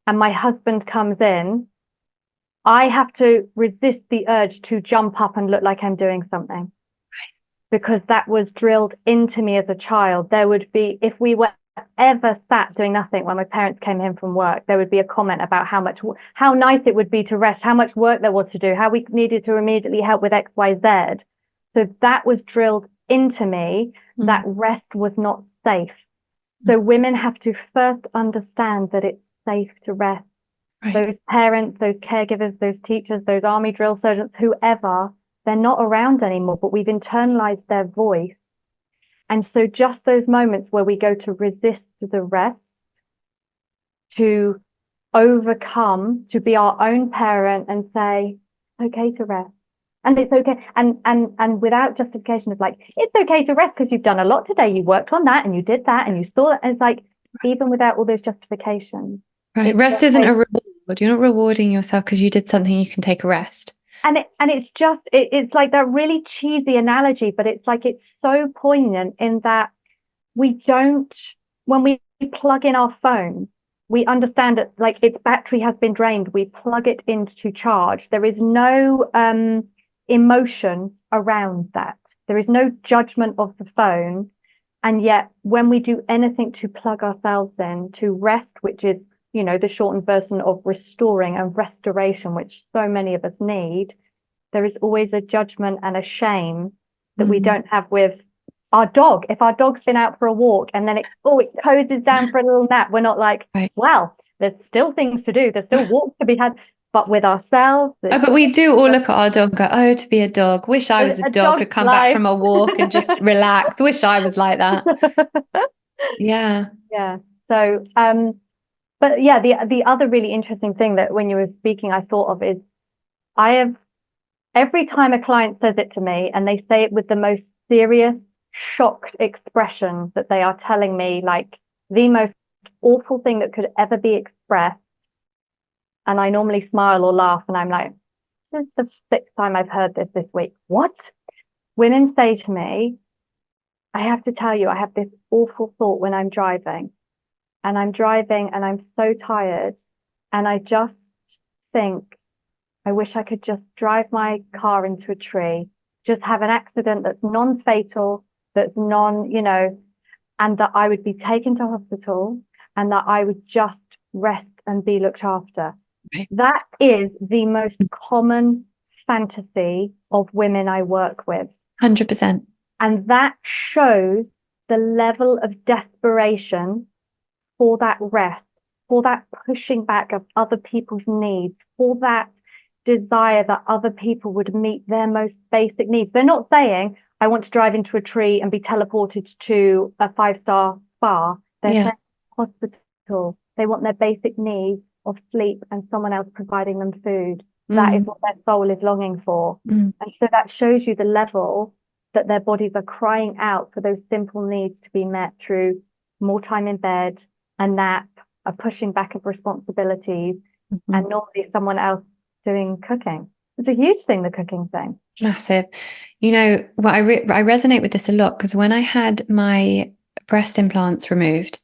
and my husband comes in, I have to resist the urge to jump up and look like I'm doing something. Because that was drilled into me as a child. There would be, if we were ever sat doing nothing when my parents came in from work, there would be a comment about how nice it would be to rest, how much work there was to do, how we needed to immediately help with X, Y, Z. So that was drilled into me, that rest was not safe. So women have to first understand that it's safe to rest. Right. Those parents, those caregivers, those teachers, those army drill sergeants, whoever, they're not around anymore, but we've internalized their voice. And so just those moments where we go to resist the rest, to overcome, to be our own parent and say, it's okay to rest. And it's okay. And without justification of like, it's okay to rest because you've done a lot today. You worked on that and you did that and you saw it. And it's like, even without all those justifications. Right. Rest isn't a reward. You're not rewarding yourself because you did something. You can take a rest. And it's like that really cheesy analogy, but it's like, it's so poignant in that when we plug in our phone, we understand that like its battery has been drained. We plug it in to charge. There is no emotion around that. There is no judgment of the phone. And yet when we do anything to plug ourselves in to rest, which is, the shortened version of restoring and restoration, which so many of us need, there is always a judgment and a shame that we don't have with our dog. If our dog's been out for a walk and then it cozies down for a little nap, we're not like, well, there's still things to do. There's still walks to be had. But with ourselves. But we do all look at our dog and go, oh, to be a dog. Wish I was a dog, could come back from a walk and just relax. Wish I was like that. Yeah. Yeah. So, but yeah, the other really interesting thing that when you were speaking, I thought of is every time a client says it to me and they say it with the most serious, shocked expression that they are telling me like the most awful thing that could ever be expressed. And I normally smile or laugh and I'm like, this is the 6th time I've heard this week. What? Women say to me, I have to tell you, I have this awful thought when I'm driving, and I'm so tired, and I just think, I wish I could just drive my car into a tree, just have an accident that's non-fatal, that's and that I would be taken to hospital and that I would just rest and be looked after. Right. That is the most common fantasy of women I work with. 100%. And that shows the level of desperation for that rest, for that pushing back of other people's needs, for that desire that other people would meet their most basic needs. They're not saying, I want to drive into a tree and be teleported to a 5-star spa. They're saying hospital. They want their basic needs of sleep and someone else providing them food. That is what their soul is longing for. And so that shows you the level that their bodies are crying out for those simple needs to be met through more time in bed, a nap, a pushing back of responsibilities, and normally someone else doing cooking. It's a huge thing, the cooking thing. Massive. Well, I resonate with this a lot because when I had my breast implants removed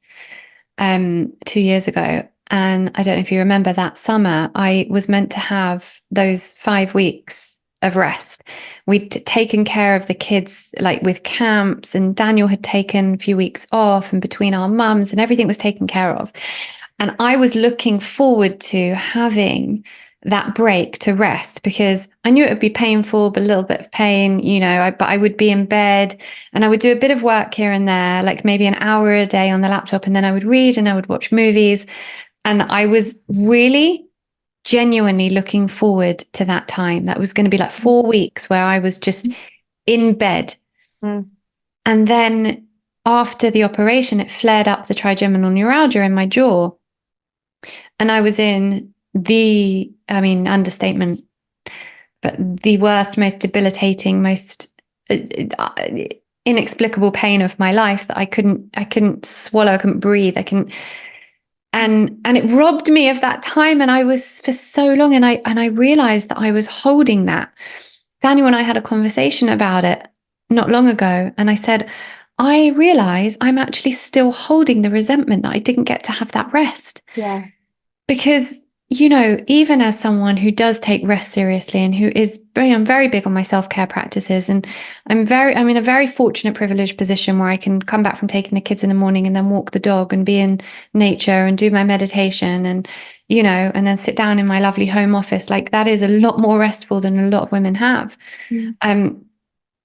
2 years ago, and I don't know if you remember that summer, I was meant to have those 5 weeks of rest. We'd taken care of the kids like with camps, and Daniel had taken a few weeks off, and between our mums and everything was taken care of. And I was looking forward to having that break to rest because I knew it would be painful, but a little bit of pain, but I would be in bed and I would do a bit of work here and there, like maybe an hour a day on the laptop. And then I would read and I would watch movies. And I was really genuinely looking forward to that time. That was going to be like 4 weeks where I was just in bed. And then after the operation, it flared up the trigeminal neuralgia in my jaw. And I was in understatement, but the worst, most debilitating, most inexplicable pain of my life that I couldn't swallow, I couldn't breathe, and it robbed me of that time. And I was for so long, and I realized that I was holding that. Daniel and I had a conversation about it not long ago, and I said, I realize I'm actually still holding the resentment that I didn't get to have that rest. Yeah. Because, even as someone who does take rest seriously and who is, I'm very big on my self-care practices, and I'm in a very fortunate, privileged position where I can come back from taking the kids in the morning and then walk the dog and be in nature and do my meditation and, and then sit down in my lovely home office. Like that is a lot more restful than a lot of women have.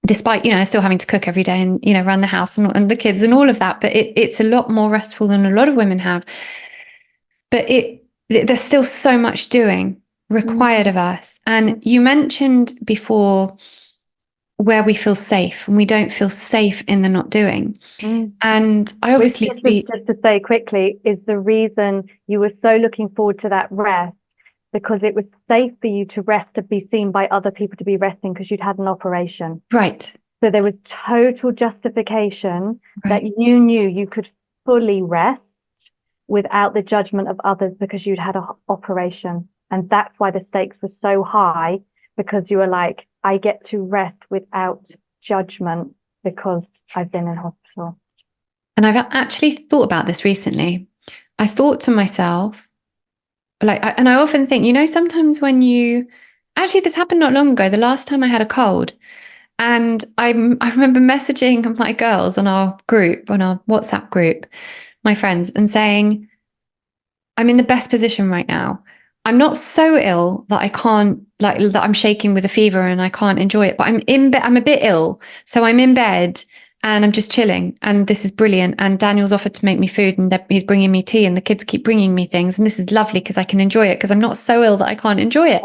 Despite, still having to cook every day and, run the house and the kids and all of that, but it's a lot more restful than a lot of women have. But there's still so much doing required of us. And you mentioned before where we feel safe, and we don't feel safe in the not doing. And I obviously just to say quickly, is the reason you were so looking forward to that rest, because it was safe for you to rest, to be seen by other people to be resting because you'd had an operation. Right. So there was total justification that you knew you could fully rest without the judgment of others because you'd had an operation. And that's why the stakes were so high, because you were like, I get to rest without judgment because I've been in hospital. And I've actually thought about this recently. I thought to myself, and I often think, sometimes when actually this happened not long ago, the last time I had a cold, and I remember messaging my girls on our WhatsApp group, my friends, and saying, I'm in the best position right now. I'm not so ill that I can't, that I'm shaking with a fever and I can't enjoy it, but I'm in bed, I'm a bit ill. So I'm in bed and I'm just chilling, and this is brilliant. And Daniel's offered to make me food, and he's bringing me tea, and the kids keep bringing me things. And this is lovely because I can enjoy it because I'm not so ill that I can't enjoy it.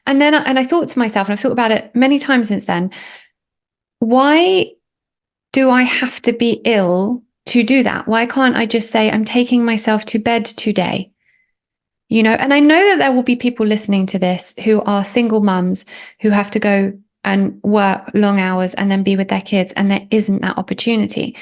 And then I thought to myself, and I've thought about it many times since then, why do I have to be ill to do that? Why can't I just say, I'm taking myself to bed today? And I know that there will be people listening to this who are single mums who have to go and work long hours and then be with their kids, and there isn't that opportunity.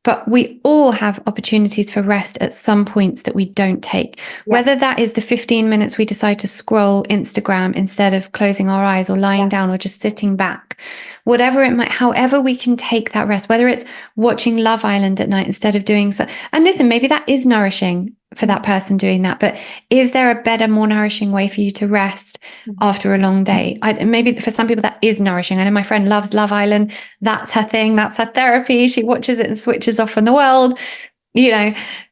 But we all have opportunities for rest at some points that we don't take, whether that is the 15 minutes we decide to scroll Instagram instead of closing our eyes or lying down or just sitting back, whatever it might, however we can take that rest, whether it's watching Love Island at night instead of doing so. And listen, maybe that is nourishing for that person doing that, but is there a better, more nourishing way for you to rest after a long day? Maybe for some people that is nourishing. I know my friend loves Love Island. That's her thing. That's her therapy. She watches it and switches off from the world,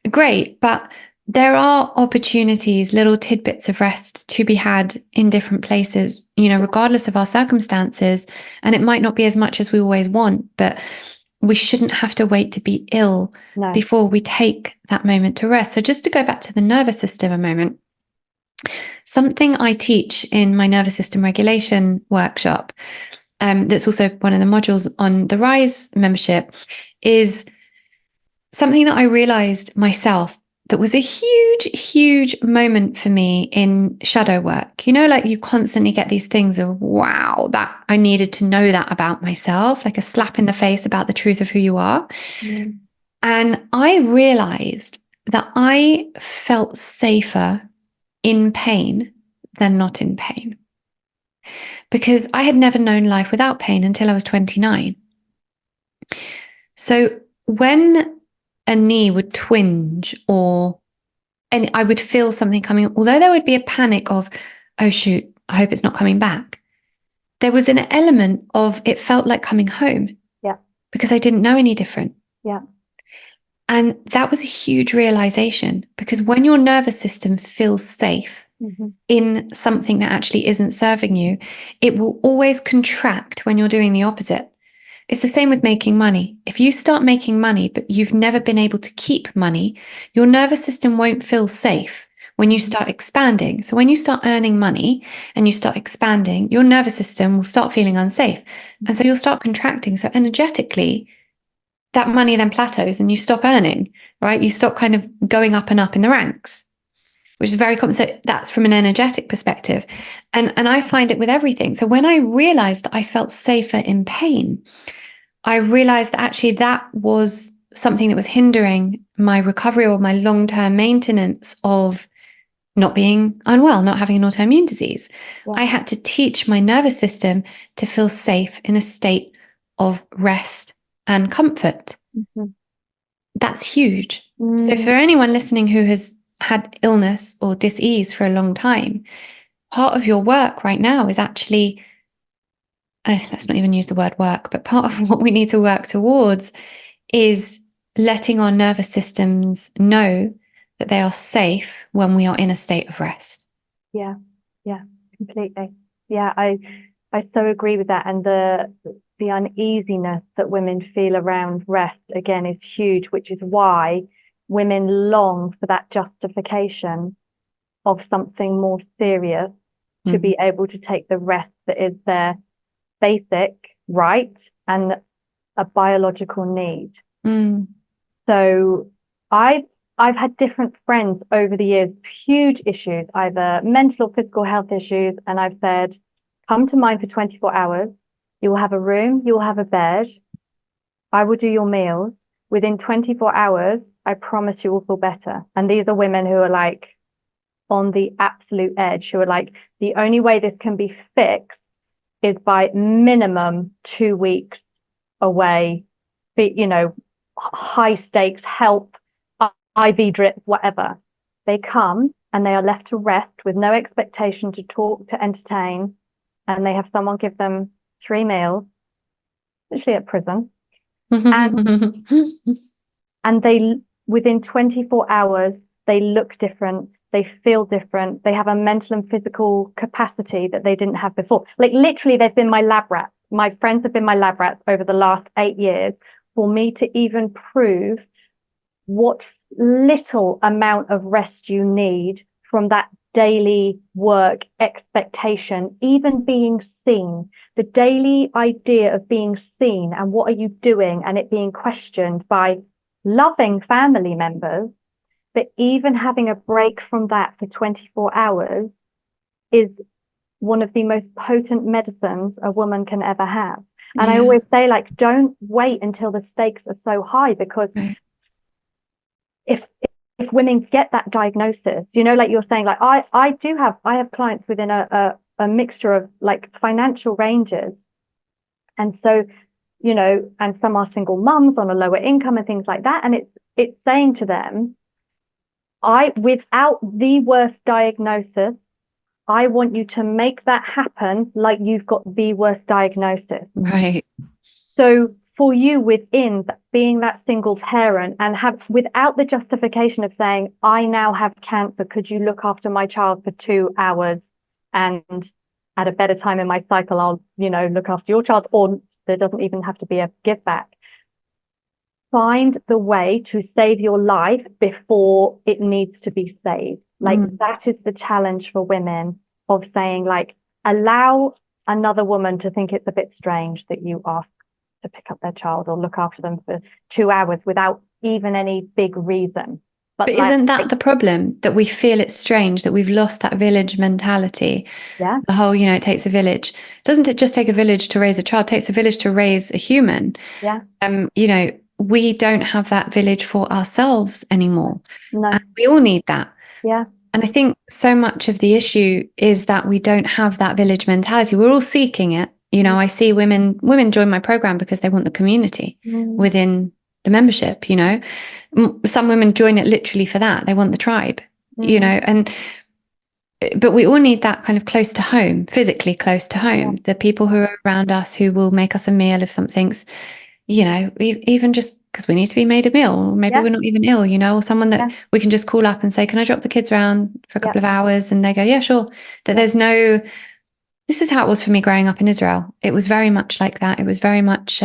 great. But there are opportunities, little tidbits of rest to be had in different places, regardless of our circumstances. And it might not be as much as we always want, but we shouldn't have to wait to be ill before we take that moment to rest. So just to go back to the nervous system a moment, something I teach in my nervous system regulation workshop, that's also one of the modules on the Rise membership, is something that I realized myself that was a huge, huge moment for me in shadow work. Like you constantly get these things of, wow, that I needed to know that about myself, like a slap in the face about the truth of who you are. And I realized that I felt safer in pain than not in pain, because I had never known life without pain until I was 29. So when a knee would twinge and I would feel something coming, although there would be a panic of, oh shoot, I hope it's not coming back, there was an element of it felt like coming home. Because I didn't know any different. And that was a huge realization, because when your nervous system feels safe in something that actually isn't serving you, it will always contract when you're doing the opposite. It's the same with making money. If you start making money, but you've never been able to keep money, your nervous system won't feel safe when you start expanding. So when you start earning money and you start expanding, your nervous system will start feeling unsafe. And so you'll start contracting. So energetically, that money then plateaus and you stop earning, right? You stop kind of going up and up in the ranks, which is very common. So that's from an energetic perspective. And I find it with everything. So when I realized that I felt safer in pain, I realized that actually that was something that was hindering my recovery or my long-term maintenance of not being unwell, not having an autoimmune disease. I had to teach my nervous system to feel safe in a state of rest and comfort. That's huge. So for anyone listening who has had illness or dis-ease for a long time, part of your work right now is actually, let's not even use the word work, but part of what we need to work towards is letting our nervous systems know that they are safe when we are in a state of rest. Yeah, completely. Yeah, I so agree with that. And the uneasiness that women feel around rest, again, is huge, which is why women long for that justification of something more serious to be able to take the rest that is their basic right and a biological need. So I've had different friends over the years, huge issues, either mental or physical health issues, and I've said, come to mine for 24 hours. You will have a room, you will have a bed. I will do your meals. Within 24 hours, I promise you will feel better. And these are women who are like on the absolute edge, who are like, the only way this can be fixed is by minimum 2 weeks away, high stakes help, IV drip, whatever. They come and they are left to rest with no expectation to talk, to entertain, and they have someone give them 3 meals, literally at prison. And they, within 24 hours, they look different, they feel different, they have a mental and physical capacity that they didn't have before. Like literally, they've been my lab rats. My friends have been my lab rats over the last 8 years for me to even prove what little amount of rest you need from that daily work expectation, even being seen, the daily idea of being seen and what are you doing, and it being questioned by loving family members. But even having a break from that for 24 hours is one of the most potent medicines a woman can ever have. And I Yeah. always say, like, don't wait until the stakes are so high, because Right. if if women get that diagnosis, like you're saying, like I have clients within a mixture of like financial ranges. And so, and some are single mums on a lower income and things like that. And it's saying to them, without the worst diagnosis, I want you to make that happen like you've got the worst diagnosis. Right. So for you, within being that single parent, and without the justification of saying, I now have cancer, could you look after my child for 2 hours? And at a better time in my cycle, I'll, look after your child, or there doesn't even have to be a give back. Find the way to save your life before it needs to be saved. Like that is the challenge for women, of saying, like, allow another woman to think it's a bit strange that you ask to pick up their child or look after them for 2 hours without even any big reason. But isn't that the problem, that we feel it's strange, that we've lost that village mentality? Yeah. The whole, it takes a village. Doesn't it just take a village to raise a child? It takes a village to raise a human. Yeah. We don't have that village for ourselves anymore. No. And we all need that. Yeah. And I think so much of the issue is that we don't have that village mentality. We're all seeking it. I see women join my program because they want the community within the membership. Some women join it literally for that. They want the tribe, but we all need that kind of close to home, physically close to home. The people who are around us, who will make us a meal if something's, even just because we need to be made a meal, or maybe we're not even ill, or someone that we can just call up and say, can I drop the kids around for a couple of hours? And they go, yeah, sure. That there's no, this is how it was for me growing up in Israel. It was very much like that. It was very much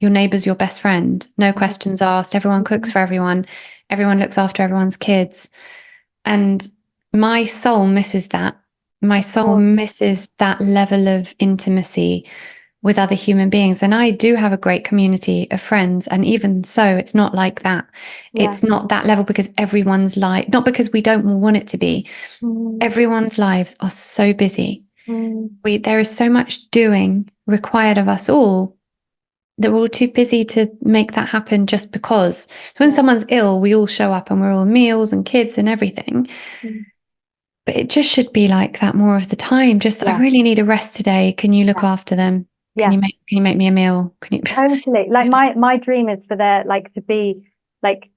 your neighbor's your best friend. No questions asked. Everyone cooks for everyone. Everyone looks after everyone's kids. And my soul misses that. My soul misses that level of intimacy with other human beings. And I do have a great community of friends. And even so, it's not like that. It's not that level, because everyone's life, not because we don't want it to be, everyone's lives are so busy. There is so much doing required of us all, that we're all too busy to make that happen just because. So when someone's ill, we all show up and we're all meals and kids and everything. But it just should be like that more of the time. Just, I really need a rest today. Can you look after them? Can you make me a meal? Totally. Like my dream is for there, like, to be like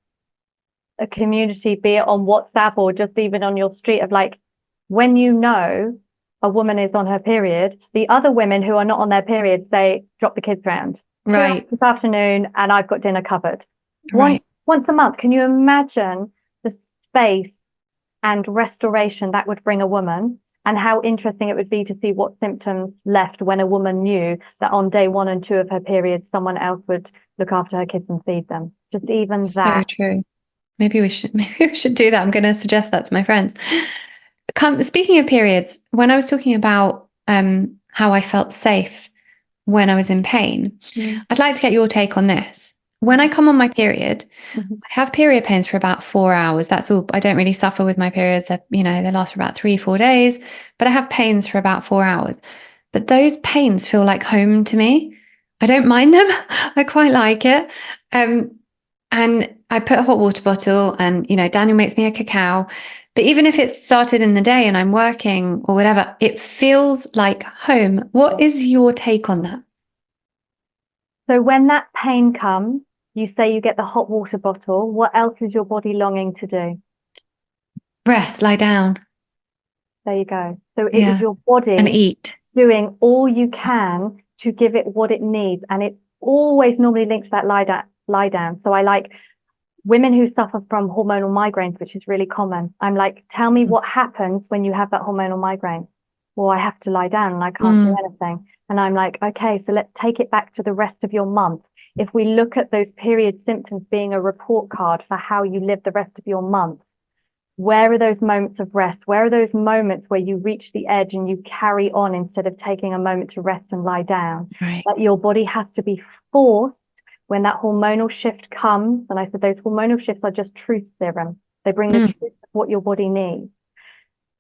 a community, be it on WhatsApp or just even on your street, of like, when a woman is on her period, the other women who are not on their period say, drop the kids round. Right. This afternoon, and I've got dinner covered. Right. Once a month. Can you imagine the space and restoration that would bring a woman, and how interesting it would be to see what symptoms left when a woman knew that on day 1 and 2 of her period, someone else would look after her kids and feed them. Just even that. So true. Maybe we should do that. I'm going to suggest that to my friends. Speaking of periods, when I was talking about how I felt safe when I was in pain, I'd like to get your take on this. When I come on my period, I have period pains for about 4 hours. That's all. I don't really suffer with my periods. They last for about 3-4 days, but I have pains for about 4 hours. But those pains feel like home to me. I don't mind them. I quite like it. And I put a hot water bottle, and, Daniel makes me a cacao. But even if it started in the day and I'm working or whatever, it feels like home. What is your take on that? So when that pain comes, you say you get the hot water bottle. What else is your body longing to do? Rest, lie down. There you go. So it is your body and eat, doing all you can to give it what it needs. And it always normally links that lie down. So I like women who suffer from hormonal migraines, which is really common. I'm like, tell me what happens when you have that hormonal migraine. Well, I have to lie down and I can't do anything. And I'm like, okay, so let's take it back to the rest of your month. If we look at those period symptoms being a report card for how you live the rest of your month, where are those moments of rest? Where are those moments where you reach the edge and you carry on instead of taking a moment to rest and lie down? Right. But your body has to be forced when that hormonal shift comes. And I said, those hormonal shifts are just truth serum. They bring the truth of what your body needs.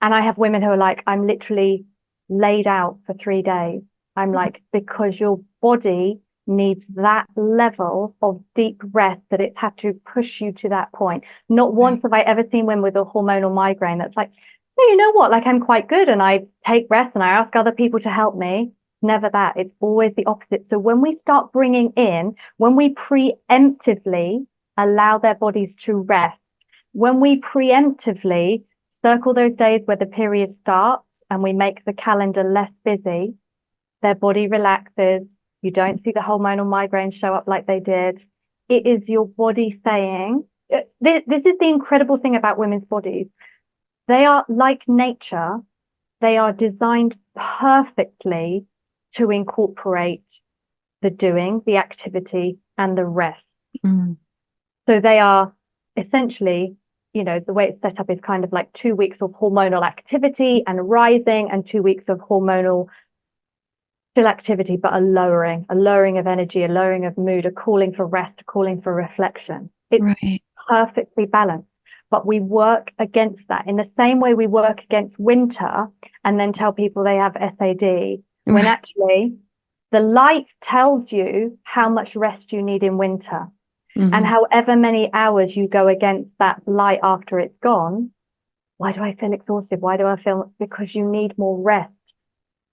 And I have women who are like, I'm literally laid out for 3 days. I'm like, because your body needs that level of deep rest that it's had to push you to that point. Not once have I ever seen women with a hormonal migraine that's like, no, you know what? Like, I'm quite good and I take rest and I ask other people to help me. Never that. It's always the opposite. So when we start bringing in, when we preemptively allow their bodies to rest, when we preemptively circle those days where the period starts and we make the calendar less busy, their body relaxes. You don't see the hormonal migraines show up like they did. It is your body saying, this is the incredible thing about women's bodies. They are like nature. They are designed perfectly to incorporate the doing, the activity, and the rest. Mm. So they are essentially, the way it's set up is kind of like 2 weeks of hormonal activity and rising, and 2 weeks of hormonal still activity, but a lowering of energy, a lowering of mood, a calling for rest, a calling for reflection. It's Right. perfectly balanced. But we work against that in the same way we work against winter and then tell people they have SAD, when actually the light tells you how much rest you need in winter. Mm-hmm. And however many hours you go against that light after it's gone, why do I feel exhausted? Why do I feel? Because you need more rest.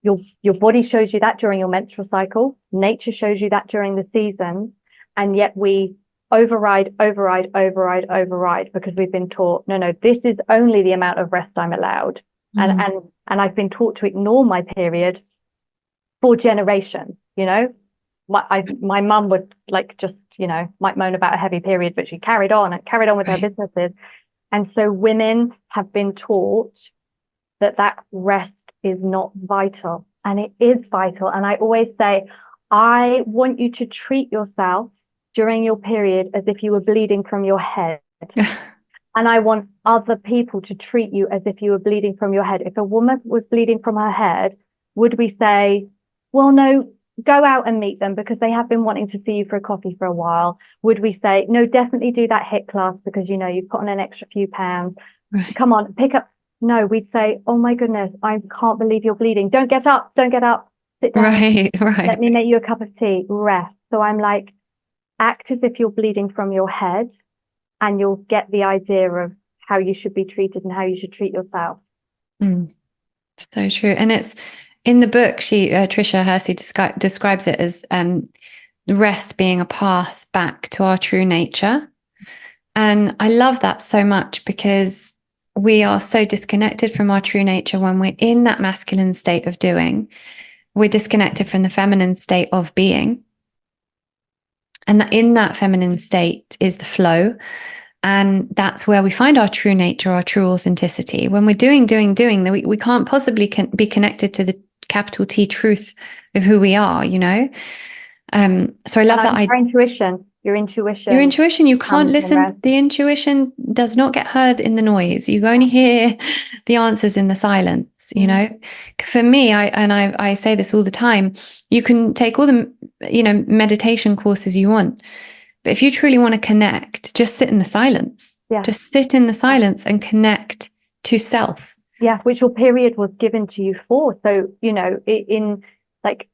Your body shows you that during your menstrual cycle. Nature shows you that during the season. And yet we override because we've been taught, no, this is only the amount of rest I'm allowed. And I've been taught to ignore my period for generations. My mum would might moan about a heavy period, but she carried on with her businesses. And so women have been taught that rest is not vital, and it is vital. And I always say, I want you to treat yourself during your period as if you were bleeding from your head. And I want other people to treat you as if you were bleeding from your head. If a woman was bleeding from her head, would we say, well, no, go out and meet them because they have been wanting to see you for a coffee for a while? Would we say, no, definitely do that HIIT class because, you've put on an extra few pounds. Right. Come on, pick up. No, we'd say, oh my goodness, I can't believe you're bleeding. Don't get up. Sit down. Right. Let me make you a cup of tea. Rest. So I'm like, act as if you're bleeding from your head, and you'll get the idea of how you should be treated and how you should treat yourself. So true. And it's in the book, Tricia Hersey describes it as rest being a path back to our true nature. And I love that so much because we are so disconnected from our true nature when we're in that masculine state of doing. We're disconnected from the feminine state of being. And in that feminine state is the flow. And that's where we find our true nature, our true authenticity. When we're doing, we can't possibly be connected to the capital T truth of who we are, So I love that. Your intuition. You can't listen. The intuition does not get heard in the noise. You only hear the answers in the silence. For me, I say this all the time. You can take all the meditation courses you want, but if you truly want to connect, just sit in the silence. Yeah. Just sit in the silence and connect to self. Yeah, which your period was given to you for. So in like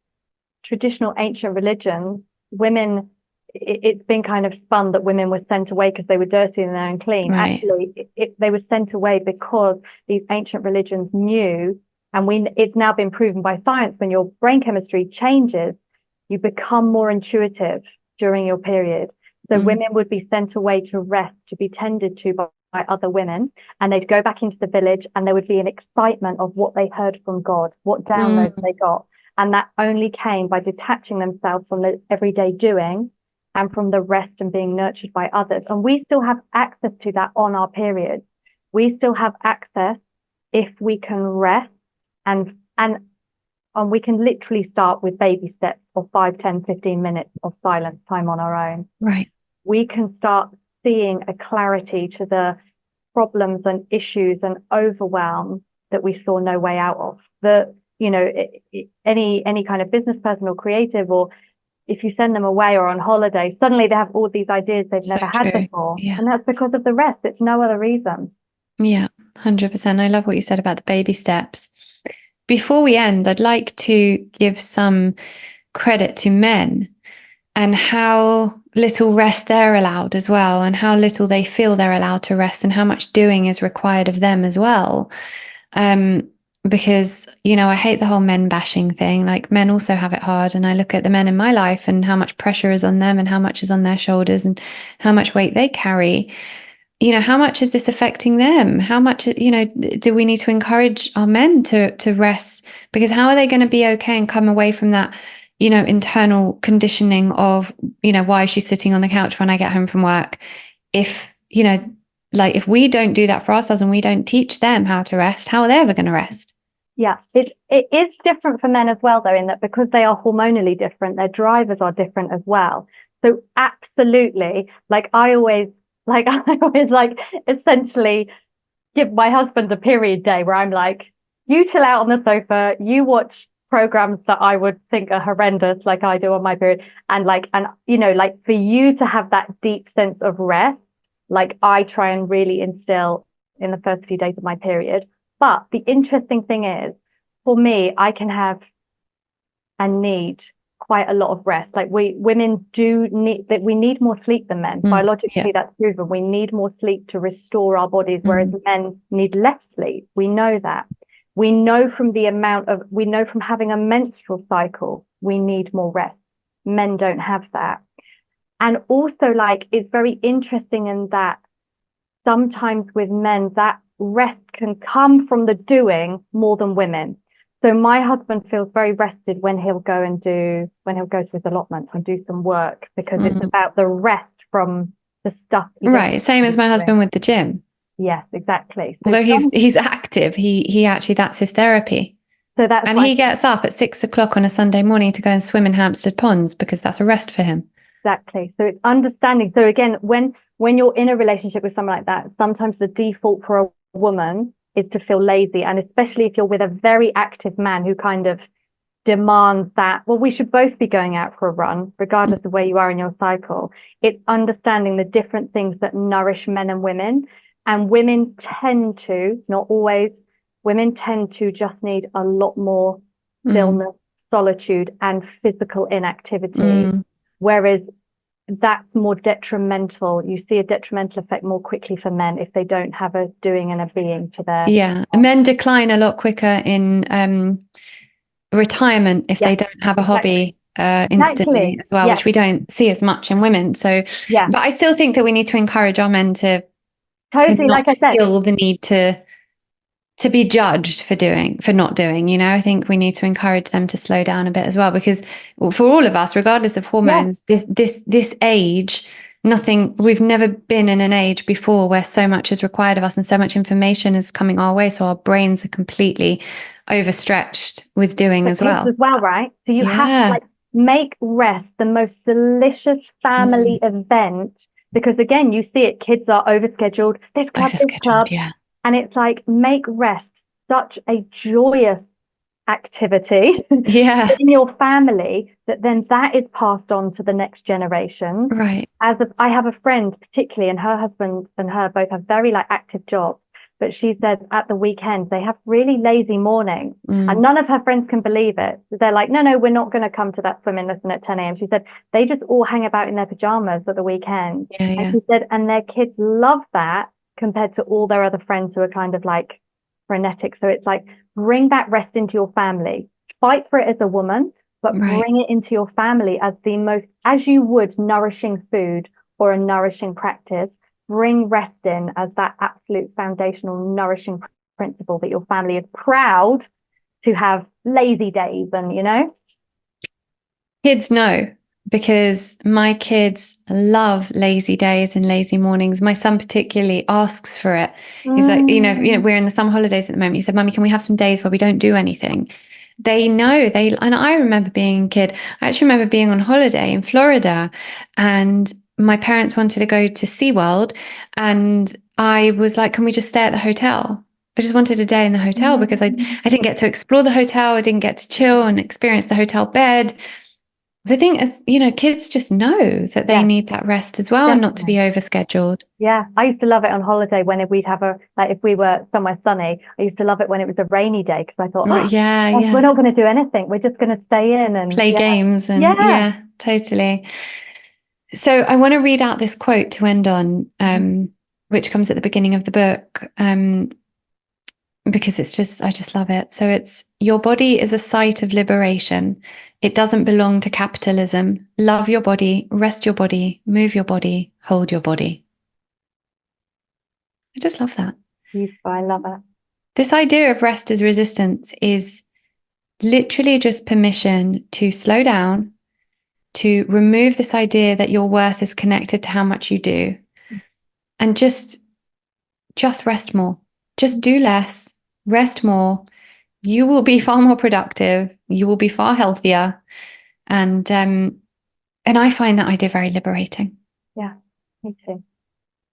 traditional ancient religions, women, it's been kind of spun that women were sent away because they were dirty and unclean. Right. Actually, they were sent away because these ancient religions knew, and it's now been proven by science, when your brain chemistry changes, you become more intuitive during your period. So women would be sent away to rest, to be tended to by other women, and they'd go back into the village, and there would be an excitement of what they heard from God, what downloads they got. And that only came by detaching themselves from the everyday doing and from the rest and being nurtured by others. And we still have access to that on our periods. We still have access if we can rest and we can literally start with baby steps of 5, 10, 15 minutes of silence time on our own. Right. We can start seeing a clarity to the problems and issues and overwhelm that we saw no way out of. Any kind of business person or creative, or if you send them away or on holiday, suddenly they have all these ideas they've never had before. Yeah. And that's because of the rest. It's no other reason. Yeah, 100%. I love what you said about the baby steps, before we end, I'd like to give some credit to men and how little rest they're allowed as well, and how little they feel they're allowed to rest, and how much doing is required of them as well. Because, I hate the whole men bashing thing. Like, men also have it hard. And I look at the men in my life and how much pressure is on them and how much is on their shoulders and how much weight they carry. How much is this affecting them? How much, do we need to encourage our men to rest? Because how are they going to be okay and come away from that, internal conditioning of, why is she sitting on the couch when I get home from work? If, if we don't do that for ourselves and we don't teach them how to rest, how are they ever going to rest? Yeah, it is different for men as well, though, in that because they are hormonally different, their drivers are different as well. So absolutely, I always essentially give my husband a period day where I'm like, you chill out on the sofa, you watch programs that I would think are horrendous, like I do on my period, and for you to have that deep sense of rest, I try and really instill in the first few days of my period. But the interesting thing is, for me, I can have and need quite a lot of rest. Women do need that. We need more sleep than men. Biologically, that's proven. We need more sleep to restore our bodies, whereas men need less sleep. We know that. We know from having a menstrual cycle, we need more rest. Men don't have that. And also, it's very interesting in that sometimes with men, that rest can come from the doing more than women. So my husband feels very rested when he'll go to his allotments and do some work, because it's about the rest from the stuff. Right. Same as my husband with the gym. Yes, exactly. So although he's active, he actually, that's his therapy. So that's and he gets up at 6 o'clock on a Sunday morning to go and swim in Hampstead Ponds because that's a rest for him. Exactly. So it's understanding. So again, when you're in a relationship with someone like that, sometimes the default for a woman is to feel lazy. And especially if you're with a very active man who kind of demands that, well, we should both be going out for a run, regardless of where you are in your cycle. It's understanding the different things that nourish men and women. And women tend to, not always, women tend to just need a lot more stillness, solitude, and physical inactivity. Whereas that's more detrimental. You see a detrimental effect more quickly for men if they don't have a doing and a being to their. Yeah. Men decline a lot quicker in retirement if they don't have a hobby instantly as well, which we don't see as much in women. So, but I still think that we need to encourage our men to totally, not like I said, feel the need to be judged for not doing. I think we need to encourage them to slow down a bit as well, because for all of us, regardless of hormones, this age, we've never been in an age before where so much is required of us and so much information is coming our way. So our brains are completely overstretched with doing as well. Right? So you have to make rest the most delicious family event, because again, you see it, kids are overscheduled. This club. Yeah. And it's make rest such a joyous activity in your family that is passed on to the next generation. Right. I have a friend particularly, and her husband and her both have very active jobs, but she said at the weekends they have really lazy mornings, and none of her friends can believe it. They're like, no, we're not going to come to that swimming lesson at 10 a.m. She said they just all hang about in their pajamas at the weekend. And she said, and their kids love that, compared to all their other friends who are kind of frenetic. So it's bring that rest into your family. Fight for it as a woman, but bring it into your family as you would nourishing food or a nourishing practice. Bring rest in as that absolute foundational nourishing principle that your family is proud to have lazy days and. Kids know. Because my kids love lazy days and lazy mornings. My son particularly asks for it. He's like, we're in the summer holidays at the moment. He said, Mummy, can we have some days where we don't do anything? They know and I remember being a kid. I actually remember being on holiday in Florida, and my parents wanted to go to SeaWorld. And I was like, can we just stay at the hotel? I just wanted a day in the hotel because I didn't get to explore the hotel. I didn't get to chill and experience the hotel bed. So I think, as you know, kids just know that they need that rest as well, and not to be overscheduled. Yeah, I used to love it on holiday when we'd have if we were somewhere sunny. I used to love it when it was a rainy day because I thought, we're not going to do anything. We're just going to stay in and play games and totally. So I want to read out this quote to end on, which comes at the beginning of the book, because I just love it. So it's, your body is a site of liberation. It doesn't belong to capitalism. Love your body, rest your body, move your body, hold your body. I just love that. Beautiful. I love it. This idea of rest as resistance is literally just permission to slow down, to remove this idea that your worth is connected to how much you do, and just rest more. Just do less, rest more. You will be far more productive. You will be far healthier. And I find that idea very liberating. Yeah, me too.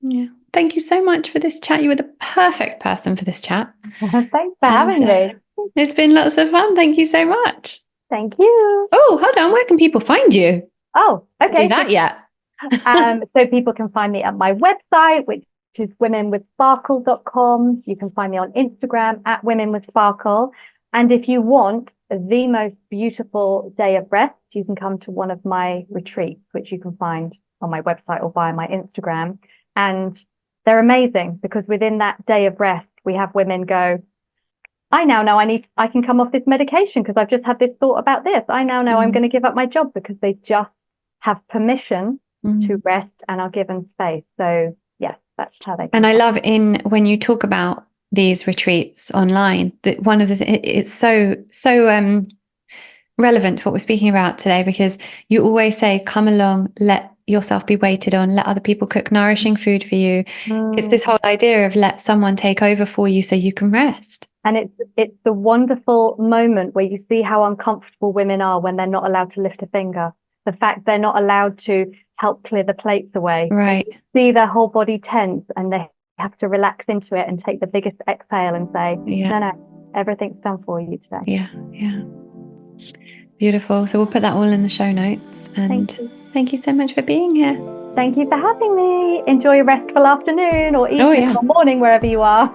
Yeah. Thank you so much for this chat. You were the perfect person for this chat. Thanks for having me. It's been lots of fun. Thank you so much. Thank you. Oh, hold on. Where can people find you? Oh, okay. Do that yet. So people can find me at my website, which is womenwithsparkle.com. You can find me on Instagram at womenwithsparkle. And if you want the most beautiful day of rest, you can come to one of my retreats, which you can find on my website or via my Instagram. And they're amazing because within that day of rest, we have women go, I now know I can come off this medication because I've just had this thought about this. I now know I'm going to give up my job because they just have permission to rest and are given space. So yes, that's how they. And I love when you talk about these retreats online, that one of it's so relevant to what we're speaking about today, because you always say, come along, let yourself be waited on, let other people cook nourishing food for you. It's this whole idea of let someone take over for you so you can rest. And it's the wonderful moment where you see how uncomfortable women are when they're not allowed to lift a finger. The fact they're not allowed to help clear the plates away. Right. You see their whole body tense and they have to relax into it and take the biggest exhale and say, no, everything's done for you today. Yeah. Beautiful. So we'll put that all in the show notes. And thank you so much for being here. Thank you for having me. Enjoy a restful afternoon or evening or morning, wherever you are.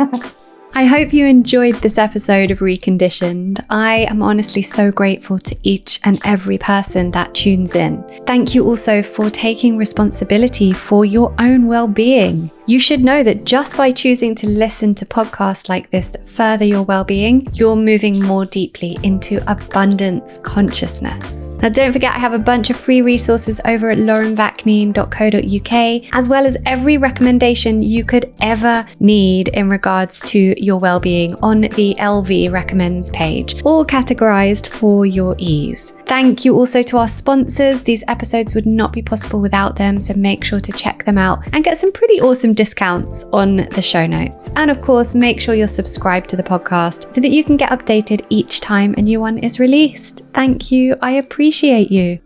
I hope you enjoyed this episode of Reconditioned. I am honestly so grateful to each and every person that tunes in. Thank you also for taking responsibility for your own well-being. You should know that just by choosing to listen to podcasts like this that further your well-being, you're moving more deeply into abundance consciousness. Now, don't forget, I have a bunch of free resources over at laurenvakneen.co.uk, as well as every recommendation you could ever need in regards to your well-being on the LV Recommends page, all categorized for your ease. Thank you also to our sponsors. These episodes would not be possible without them, so make sure to check them out and get some pretty awesome discounts on the show notes. And of course, make sure you're subscribed to the podcast so that you can get updated each time a new one is released. Thank you. I appreciate you.